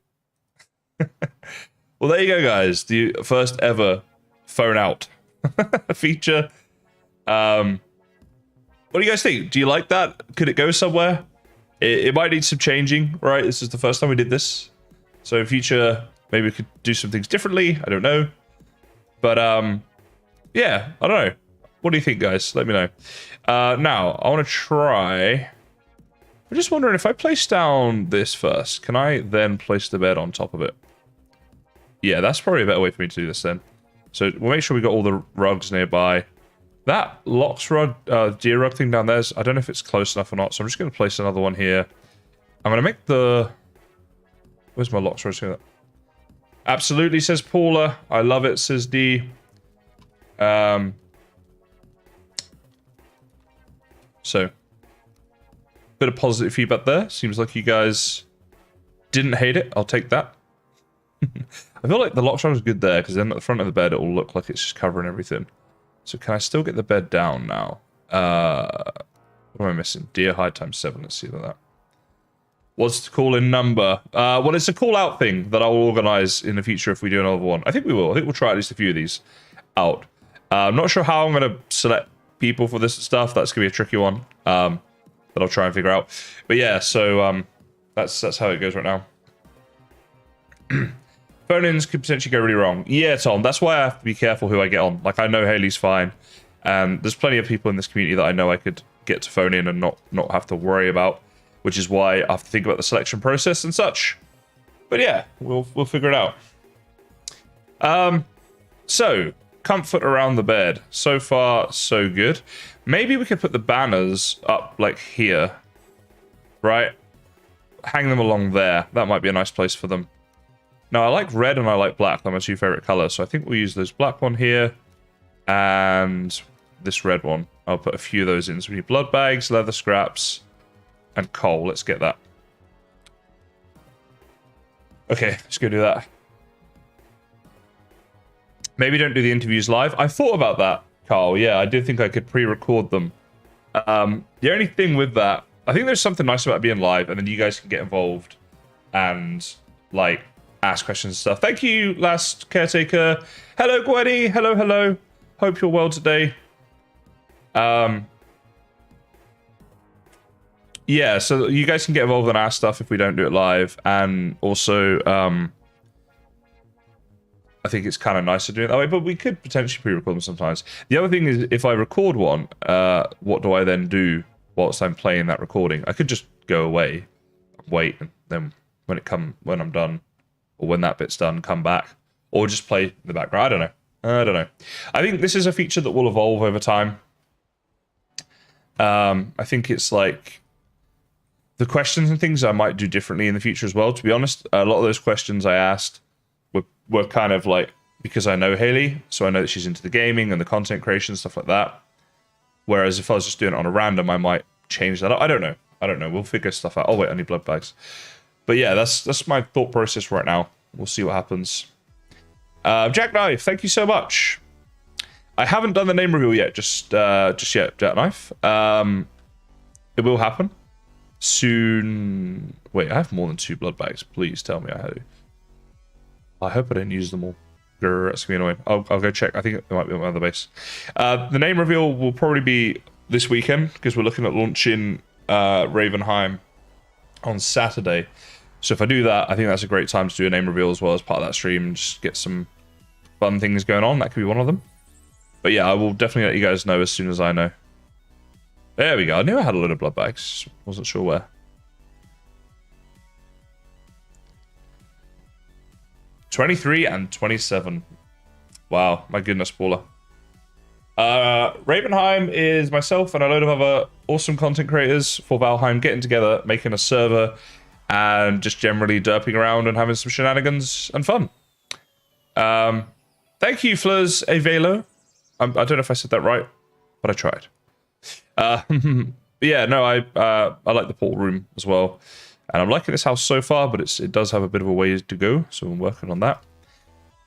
Well, there you go, guys. The first ever phone out feature. What do you guys think? Do you like that? Could it go somewhere? It might need some changing, right? This is the first time we did this. So in future, maybe we could do some things differently. I don't know. But yeah, I don't know. What do you think, guys? Let me know. Now, I want to try... I'm just wondering, if I place down this first, can I then place the bed on top of it? Yeah, that's probably a better way for me to do this then. So we'll make sure we got all the rugs nearby. That Lox rug, deer rug thing down there, I don't know if it's close enough or not, so I'm just going to place another one here. I'm going to make the... Where's my Lox rug? Absolutely, says Paula. I love it, says D. So, bit of positive feedback there. Seems like you guys didn't hate it. I'll take that. I feel like the Lox rug is good there, because then at the front of the bed it will look like it's just covering everything. So can I still get the bed down now? What am I missing? Deer hide times 7. Let's see that. What's the call in number? Well, it's a call out thing that I'll organize in the future if we do another one. I think we will. I think we'll try at least a few of these out. I'm not sure how I'm going to select people for this stuff. That's going to be a tricky one that I'll try and figure out. But yeah, so that's how it goes right now. Phone-ins could potentially go really wrong. Yeah, Tom, that's why I have to be careful who I get on. Like, I know Haley's fine, and there's plenty of people in this community that I know I could get to phone in and not have to worry about, which is why I have to think about the selection process and such. But yeah, we'll figure it out. So, comfort around the bed. So far, so good. Maybe we could put the banners up, like, here. Right? Hang them along there. That might be a nice place for them. Now, I like red and I like black. They're my two favorite colors. So I think we'll use this black one here and this red one. I'll put a few of those in. So we need blood bags, leather scraps, and coal. Let's get that. Okay, let's go do that. Maybe don't do the interviews live. I thought about that, Carl. Yeah, I did think I could pre-record them. The only thing with that, I think there's something nice about being live, and then you guys can get involved and, like, ask questions and stuff. Thank you, last caretaker. Hello, Gwenny. Hello, hello. Hope you're well today. Yeah, so you guys can get involved in our stuff if we don't do it live, and also, I think it's kind of nice to do it that way, but we could potentially pre-record them sometimes. The other thing is, if I record one, what do I then do whilst I'm playing that recording? I could just go away, wait, and then when I'm done, or when that bit's done, come back, or just play in the background. I don't know. I think this is a feature that will evolve over time. I think it's like the questions and things I might do differently in the future as well. To be honest, a lot of those questions I asked were kind of like, because I know Haley, so I know that she's into the gaming and the content creation, stuff like that. Whereas if I was just doing it on a random, I might change that up. I don't know. We'll figure stuff out. Oh wait, I need blood bags. But yeah, that's my thought process right now. We'll see what happens. Jackknife, thank you so much. I haven't done the name reveal yet, just yet, Jackknife. It will happen soon. Wait, I have more than 2 blood bags. Please tell me I had it. I hope I didn't use them all. Grr, that's gonna be annoying. I'll go check. I think it might be on my other base. The name reveal will probably be this weekend, because we're looking at launching Ravenheim on Saturday. So if I do that, I think that's a great time to do a name reveal as well as part of that stream and just get some fun things going on. That could be one of them. But yeah, I will definitely let you guys know as soon as I know. There we go. I knew I had a load of blood bags. Wasn't sure where. 23 and 27. Wow, my goodness, Paula. Ravenheim is myself and a load of other awesome content creators for Valheim getting together, making a server, and just generally derping around and having some shenanigans and fun. Thank you, Flurs Avelo. I don't know if I said that right, but I tried. Yeah, no, I like the portal room as well. And I'm liking this house so far, but it does have a bit of a way to go, so I'm working on that.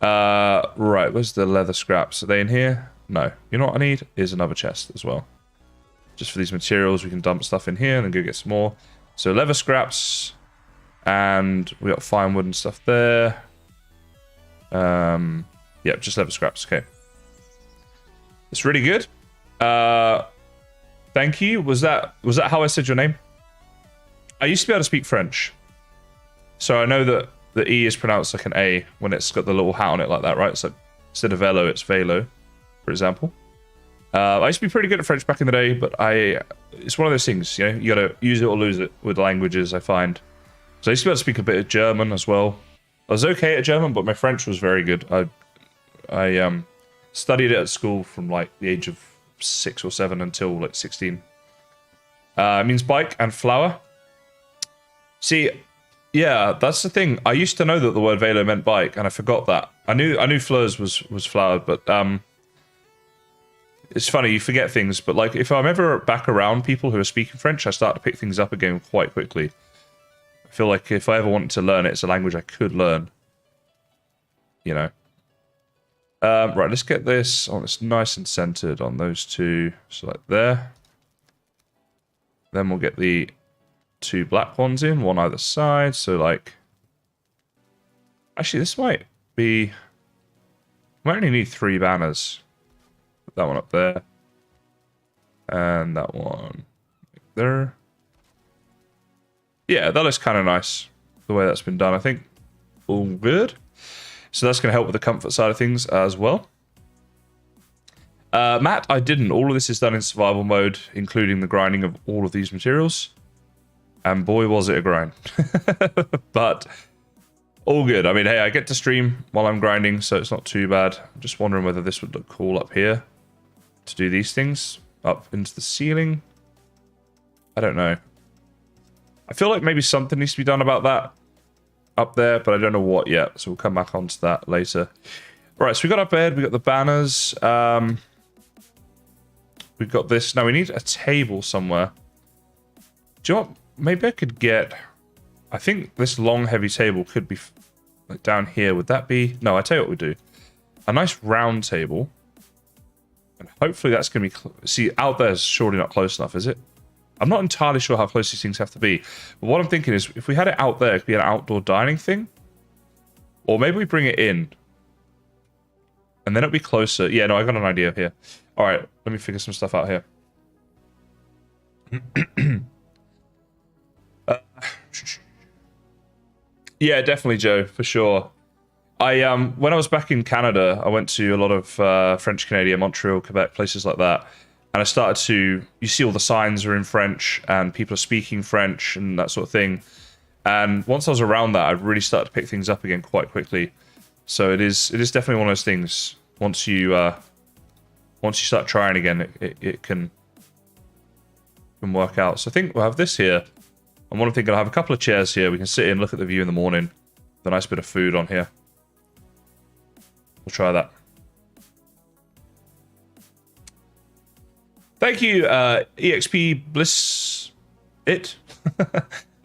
Right, where's the leather scraps? Are they in here? No. You know what I need? Is another chest as well. Just for these materials, we can dump stuff in here and then go get some more. So leather scraps, and we got fine wood and stuff there. Yeah, just leather scraps. Okay, it's really good. Thank you. Was that how I said your name? I used to be able to speak French, so I know that the E is pronounced like an A when it's got the little hat on it like that, right? So instead of velo, it's velo, for example. I used to be pretty good at French back in the day, but it's one of those things, you know, you gotta use it or lose it with languages, I find. So I used to be able to speak a bit of German as well. I was okay at German, but my French was very good. I studied it at school from like the age of 6 or 7 until like 16. It means bike and flower. See, yeah, that's the thing. I used to know that the word velo meant bike, and I forgot that. I knew fleurs was flower, but it's funny, you forget things. But like, if I'm ever back around people who are speaking French, I start to pick things up again quite quickly. I feel like if I ever wanted to learn it, it's a language I could learn. You know. Right, let's get this on. It's nice and centered on those two. So like there. Then we'll get the 2 black ones in, one either side. So like, actually, this might be. We only need 3 banners. Put that one up there, and that one there. Yeah, that looks kind of nice the way that's been done. I think all good. So that's going to help with the comfort side of things as well. Matt, I didn't. All of this is done in survival mode, including the grinding of all of these materials. And boy, was it a grind. But all good. I mean, hey, I get to stream while I'm grinding, so it's not too bad. I'm just wondering whether this would look cool up here to do these things up into the ceiling. I don't know. I feel like maybe something needs to be done about that up there, but I don't know what yet, so we'll come back onto that later. Right, so we got our bed, we got the banners, we've got this. Now we need a table somewhere. Do you know what? Maybe I could get, I think this long heavy table could be like down here. Would that be, no, I tell you what we do. A nice round table, and hopefully that's going to be, see, out there is surely not close enough, is it? I'm not entirely sure how close these things have to be. But what I'm thinking is, if we had it out there, it could be an outdoor dining thing. Or maybe we bring it in. And then it'll be closer. Yeah, no, I got an idea here. All right, let me figure some stuff out here. Yeah, definitely, Joe, for sure. When I was back in Canada, I went to a lot of French Canada, Montreal, Quebec, places like that. And I started to, you see all the signs are in French and people are speaking French and that sort of thing. And once I was around that, I really started to pick things up again quite quickly. So it is definitely one of those things. Once you start trying again, it can work out. So I think we'll have this here. And what I'm thinking, I'll have a couple of chairs here. We can sit in, look at the view in the morning. With a nice bit of food on here. We'll try that. Thank you, EXP Bliss.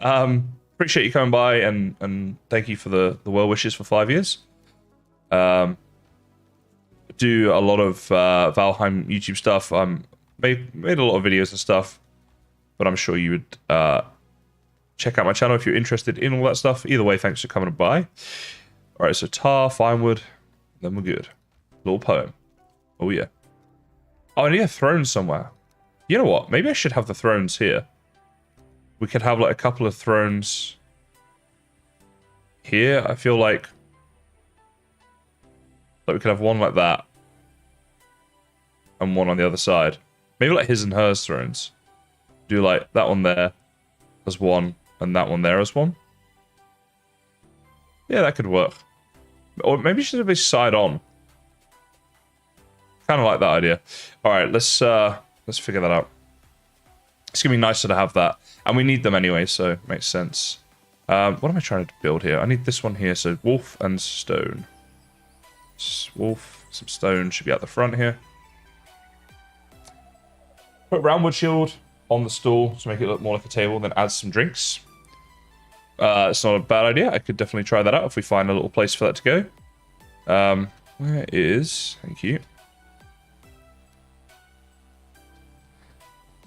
Appreciate you coming by and thank you for the well wishes for 5 years. Do a lot of Valheim YouTube stuff. Made a lot of videos and stuff, but I'm sure you would check out my channel if you're interested in all that stuff. Either way, thanks for coming by. All right, so tar, fine wood, then we're good. Little poem. Oh yeah. Oh, I need a throne somewhere. You know what? Maybe I should have the thrones here. We could have like a couple of thrones here. I feel like we could have one like that and one on the other side. Maybe like his and hers thrones. Do like that one there as one and that one there as one. Yeah, that could work. Or maybe it should be side on. Kind of like that idea. All right, let's figure that out. It's gonna be nicer to have that, and we need them anyway, so it makes sense. What am I trying to build here? I need this one here. So wolf and stone. Wolf, some stone should be at the front here. Put roundwood shield on the stool to make it look more like a table, then add some drinks. It's not a bad idea. I could definitely try that out if we find a little place for that to go. Where is? Thank you.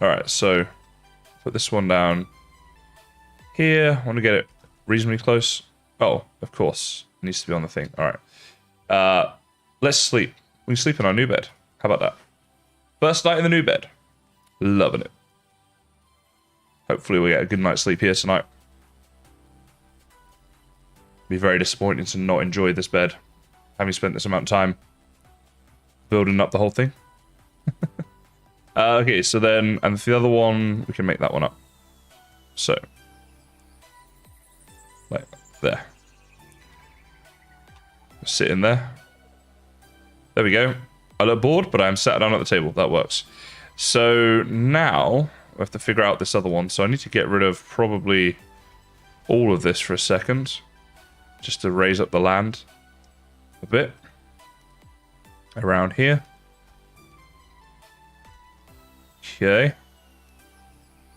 Alright, so put this one down here. I want to get it reasonably close. Oh, of course. It needs to be on the thing. Alright. Let's sleep. We can sleep in our new bed. How about that? First night in the new bed. Loving it. Hopefully we get a good night's sleep here tonight. Be very disappointing to not enjoy this bed, having spent this amount of time building up the whole thing. Okay, so then, and the other one, we can make that one up. So, like there. Sit in there. There we go. I look bored, but I'm sat down at the table. That works. So now I have to figure out this other one. So I need to get rid of probably all of this for a second, just to raise up the land a bit around here. Okay.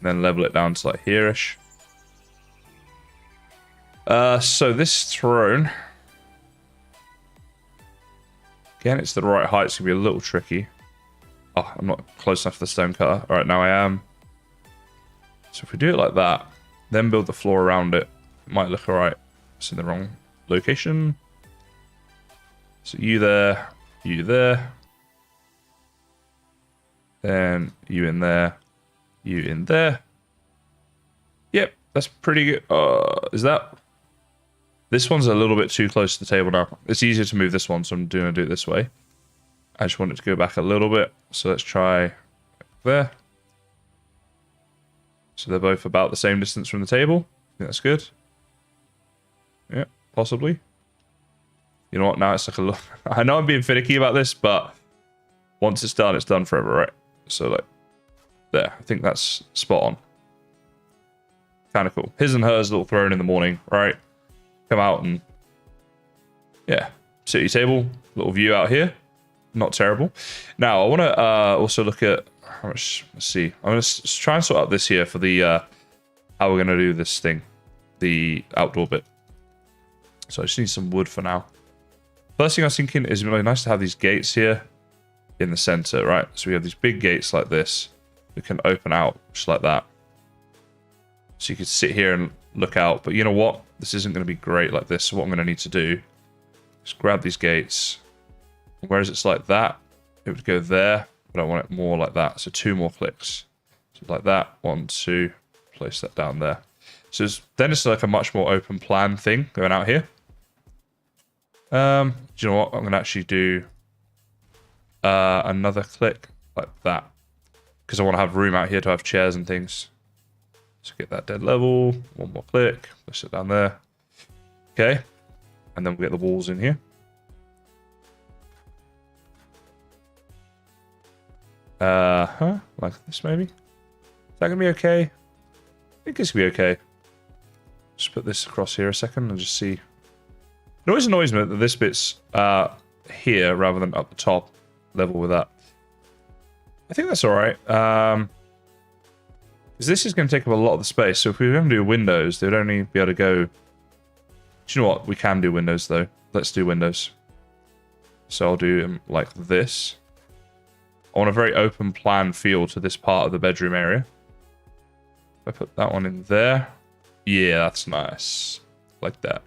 Then level it down to like here-ish. So this throne, again, it's the right height. It's going to be a little tricky. Oh, I'm not close enough to the stone cutter. All right, now I am. So if we do it like that, then build the floor around it, it might look all right. It's in the wrong location. So you there, then you in there, you in there. Yep, that's pretty good. Is that... This one's a little bit too close to the table now. It's easier to move this one, so I'm going to do it this way. I just want it to go back a little bit. So let's try there. So they're both about the same distance from the table. I think that's good. Yeah, possibly. You know what? Now it's like a little... I know I'm being finicky about this, but once it's done forever, right? So like, there. I think that's spot on. Kind of cool. His and hers little throne in the morning, right? Come out and, yeah, sit at your table, little view out here. Not terrible. Now, I want to also look at how much, let's see. I'm going to try and sort out this here for the, how we're going to do this thing, the outdoor bit. So I just need some wood for now. First thing I was thinking is really nice to have these gates here in the center, right? So we have these big gates like this that can open out just like that. So you could sit here and look out, but you know what? This isn't going to be great like this. So what I'm going to need to do is grab these gates. Whereas it's like that, it would go there, but I want it more like that. So 2 more clicks. So like that, 1, 2, place that down there. So then it's like a much more open plan thing going out here. Do you know what? I'm going to actually do another click like that. Because I want to have room out here to have chairs and things. So get that dead level. 1 more click. Place it down there. Okay. And then we'll get the walls in here. Like this maybe? Is that going to be okay? I think it's going to be okay. Just put this across here a second and just see. It always annoys me that this bit's here rather than up the top level with that. I think that's alright. Because this is going to take up a lot of the space. So if we were going to do windows, they'd only be able to go... Do you know what? We can do windows though. Let's do windows. So I'll do them like this. I want a very open plan feel to this part of the bedroom area. If I put that one in there. Yeah, that's nice. Like that.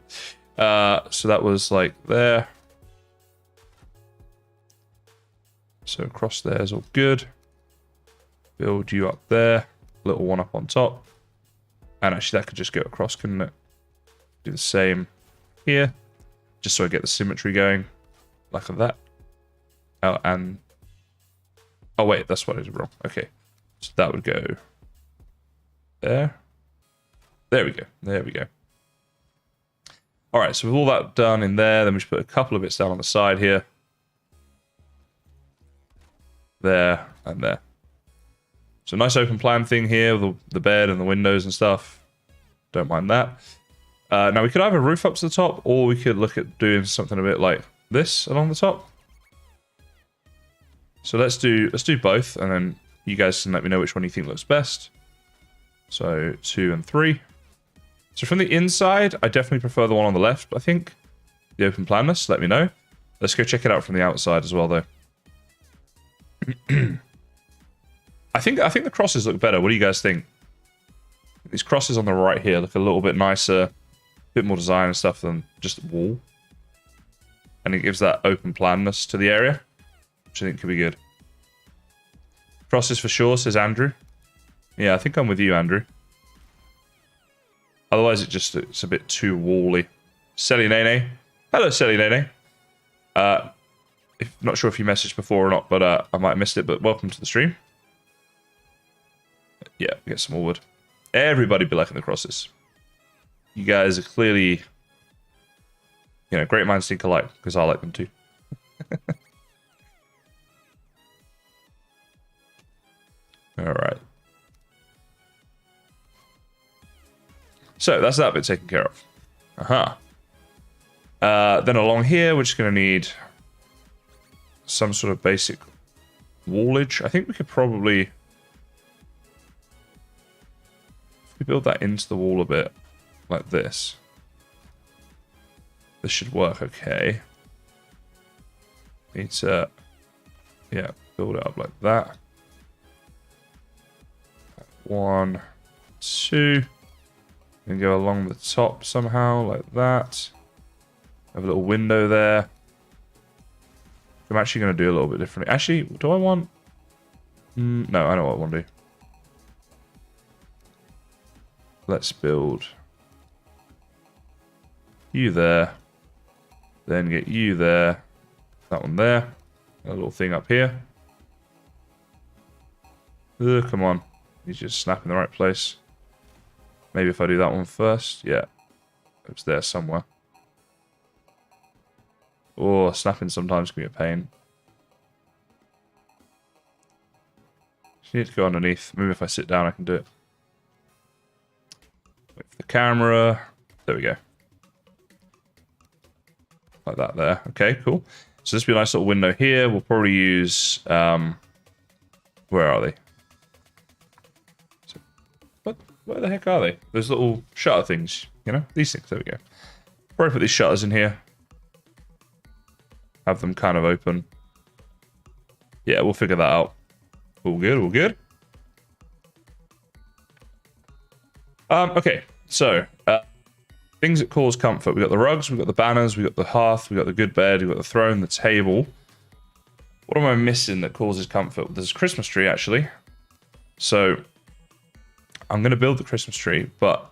So that was like there. So across there is all good. Build you up there. Little one up on top. And actually that could just go across, couldn't it? Do the same here. Just so I get the symmetry going. Like that. Oh, and... Oh, wait, that's what I did wrong. Okay. So that would go there. There we go. There we go. All right, so with all that done in there, then we should put a couple of bits down on the side here. There and there. So nice open plan thing here with the bed and the windows and stuff. Don't mind that. Now we could either roof up to the top, or we could look at doing something a bit like this along the top. So let's do both, and then you guys can let me know which one you think looks best. So 2 and 3. So from the inside, I definitely prefer the one on the left, I think. The open planness, let me know. Let's go check it out from the outside as well, though. I think the crosses look better. What do you guys think? These crosses on the right here look a little bit nicer, a bit more design and stuff than just a wall. And it gives that open planness to the area, which I think could be good. Crosses for sure, says Andrew. Yeah, I think I'm with you, Andrew. Otherwise, it's a bit too wally. Selly Nene. Hello, Selly Nene. Not sure if you messaged before or not, but I might have missed it, but welcome to the stream. Yeah, get some more wood. Everybody be liking the crosses. You guys are clearly, you know, great minds think alike, because I like them too. Alright. So, that's that bit taken care of. Then along here, we're just going to need some sort of basic wallage. I think we could probably... If we build that into the wall a bit, like this. This should work okay. Need to, yeah, build it up like that. 1, 2. And go along the top somehow, like that. Have a little window there. I'm actually going to do a little bit differently. Actually, do I want... no, I know what I want to do. Let's build you there. Then get you there. That one there. A little thing up here. Ugh, come on. He's just snapping the right place. Maybe if I do that one first. Yeah. It's there somewhere. Oh, snapping sometimes can be a pain. Just need to go underneath. Maybe if I sit down I can do it. Wait for the camera. There we go. Like that there. Okay, cool. So this will be a nice little window here. We'll probably use... where are they? Where the heck are they? Those little shutter things, you know? These things, there we go. Probably put these shutters in here. Have them kind of open. Yeah, we'll figure that out. All good, all good. Okay, so... things that cause comfort. We've got the rugs, we've got the banners, we've got the hearth, we've got the good bed, we've got the throne, the table. What am I missing that causes comfort? There's a Christmas tree, actually. So... I'm going to build the Christmas tree, but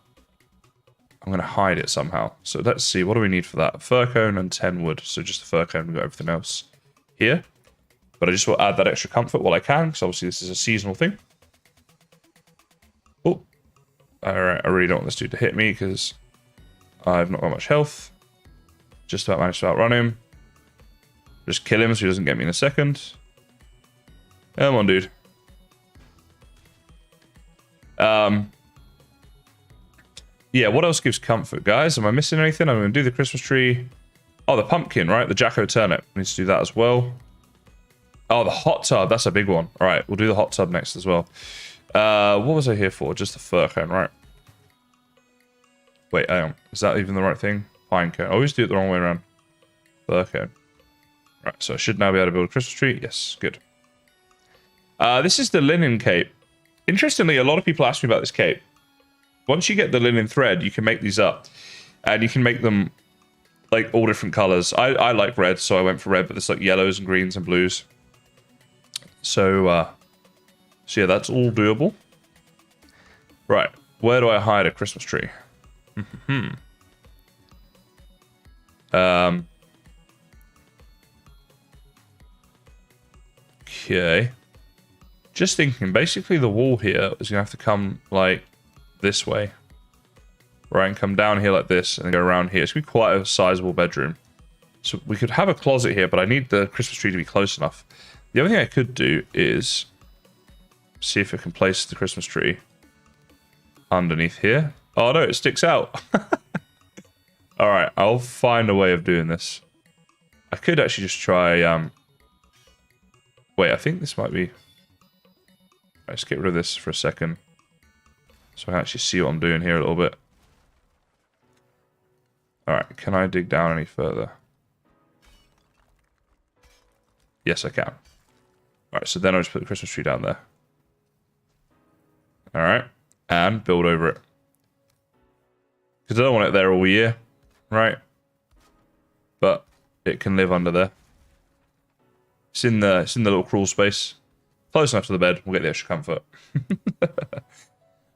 I'm going to hide it somehow. So let's see, what do we need for that? A fir cone and 10 wood. So just the fir cone, we've got everything else here. But I just will add that extra comfort while I can, because obviously this is a seasonal thing. Oh, alright, I really don't want this dude to hit me, because I've not got much health. Just about managed to outrun him. Just kill him so he doesn't get me in a second. Come on, dude. Yeah, what else gives comfort, guys? Am I missing anything? I'm going to do the Christmas tree. Oh, the pumpkin, right? The jack-o'-turnip. We need to do that as well. Oh, the hot tub. That's a big one. All right, we'll do the hot tub next as well. What was I here for? Just the fir cone, right? Wait, hang on. Is that even the right thing? Pine cone. I always do it the wrong way around. Fir cone. Right, so I should now be able to build a Christmas tree. Yes, good. This is the linen cape. Interestingly, a lot of people ask me about this cape. Once you get the linen thread, you can make these up. And you can make them like all different colors. I like red, so I went for red, but there's like yellows and greens and blues. So yeah, that's all doable. Right, where do I hide a Christmas tree? Okay. Just thinking, basically the wall here is going to have to come like this way. Right, and come down here like this and then go around here. It's going to be quite a sizable bedroom. So we could have a closet here, but I need the Christmas tree to be close enough. The other thing I could do is see if I can place the Christmas tree underneath here. Oh no, it sticks out. Alright, I'll find a way of doing this. I could actually just try... Wait, I think this might be... Let's get rid of this for a second. So I can actually see what I'm doing here a little bit. Alright, can I dig down any further? Yes, I can. Alright, so then I'll just put the Christmas tree down there. Alright, and build over it. Because I don't want it there all year, right? But it can live under there. It's in the little crawl space. Close enough to the bed, we'll get the extra comfort.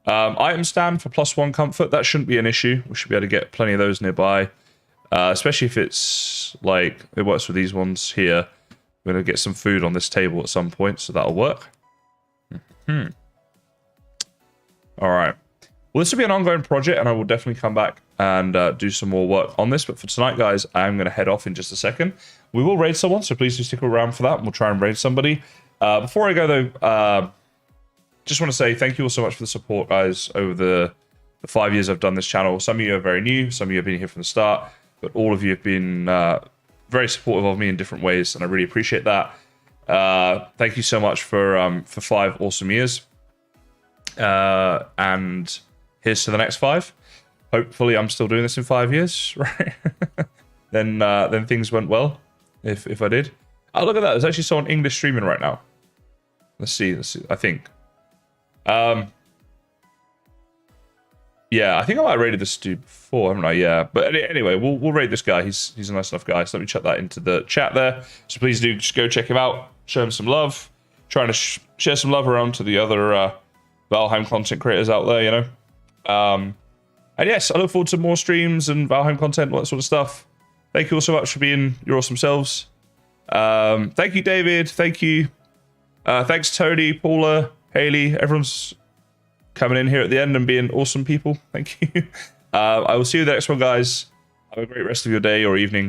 Item stand for +1 comfort, that shouldn't be an issue. We should be able to get plenty of those nearby. Especially if it's like, it works with these ones here. We're going to get some food on this table at some point, so that'll work. All right. Well, this will be an ongoing project, and I will definitely come back and do some more work on this. But for tonight, guys, I'm going to head off in just a second. We will raid someone, so please do stick around for that, and we'll try and raid somebody. Before I go, though, just want to say thank you all so much for the support, guys, over the 5 years I've done this channel. Some of you are very new, some of you have been here from the start, but all of you have been very supportive of me in different ways, and I really appreciate that. Thank you so much for 5 awesome years. And here's to the next 5. Hopefully I'm still doing this in 5 years, right? then things went well, if I did. Oh, look at that. There's actually someone English streaming right now. Let's see, I think. Yeah, I think I might have rated this dude before, haven't I? Yeah, but anyway, we'll rate this guy. He's a nice enough guy. So let me chuck that into the chat there. So please do just go check him out, show him some love, trying to share some love around to the other Valheim content creators out there, you know. And yes, I look forward to more streams and Valheim content, all that sort of stuff. Thank you all so much for being your awesome selves. Thank you, David. Thank you. Thanks, Tony, Paula, Haley. Everyone's coming in here at the end and being awesome people. Thank you. I will see you the next one, guys. Have a great rest of your day or evening.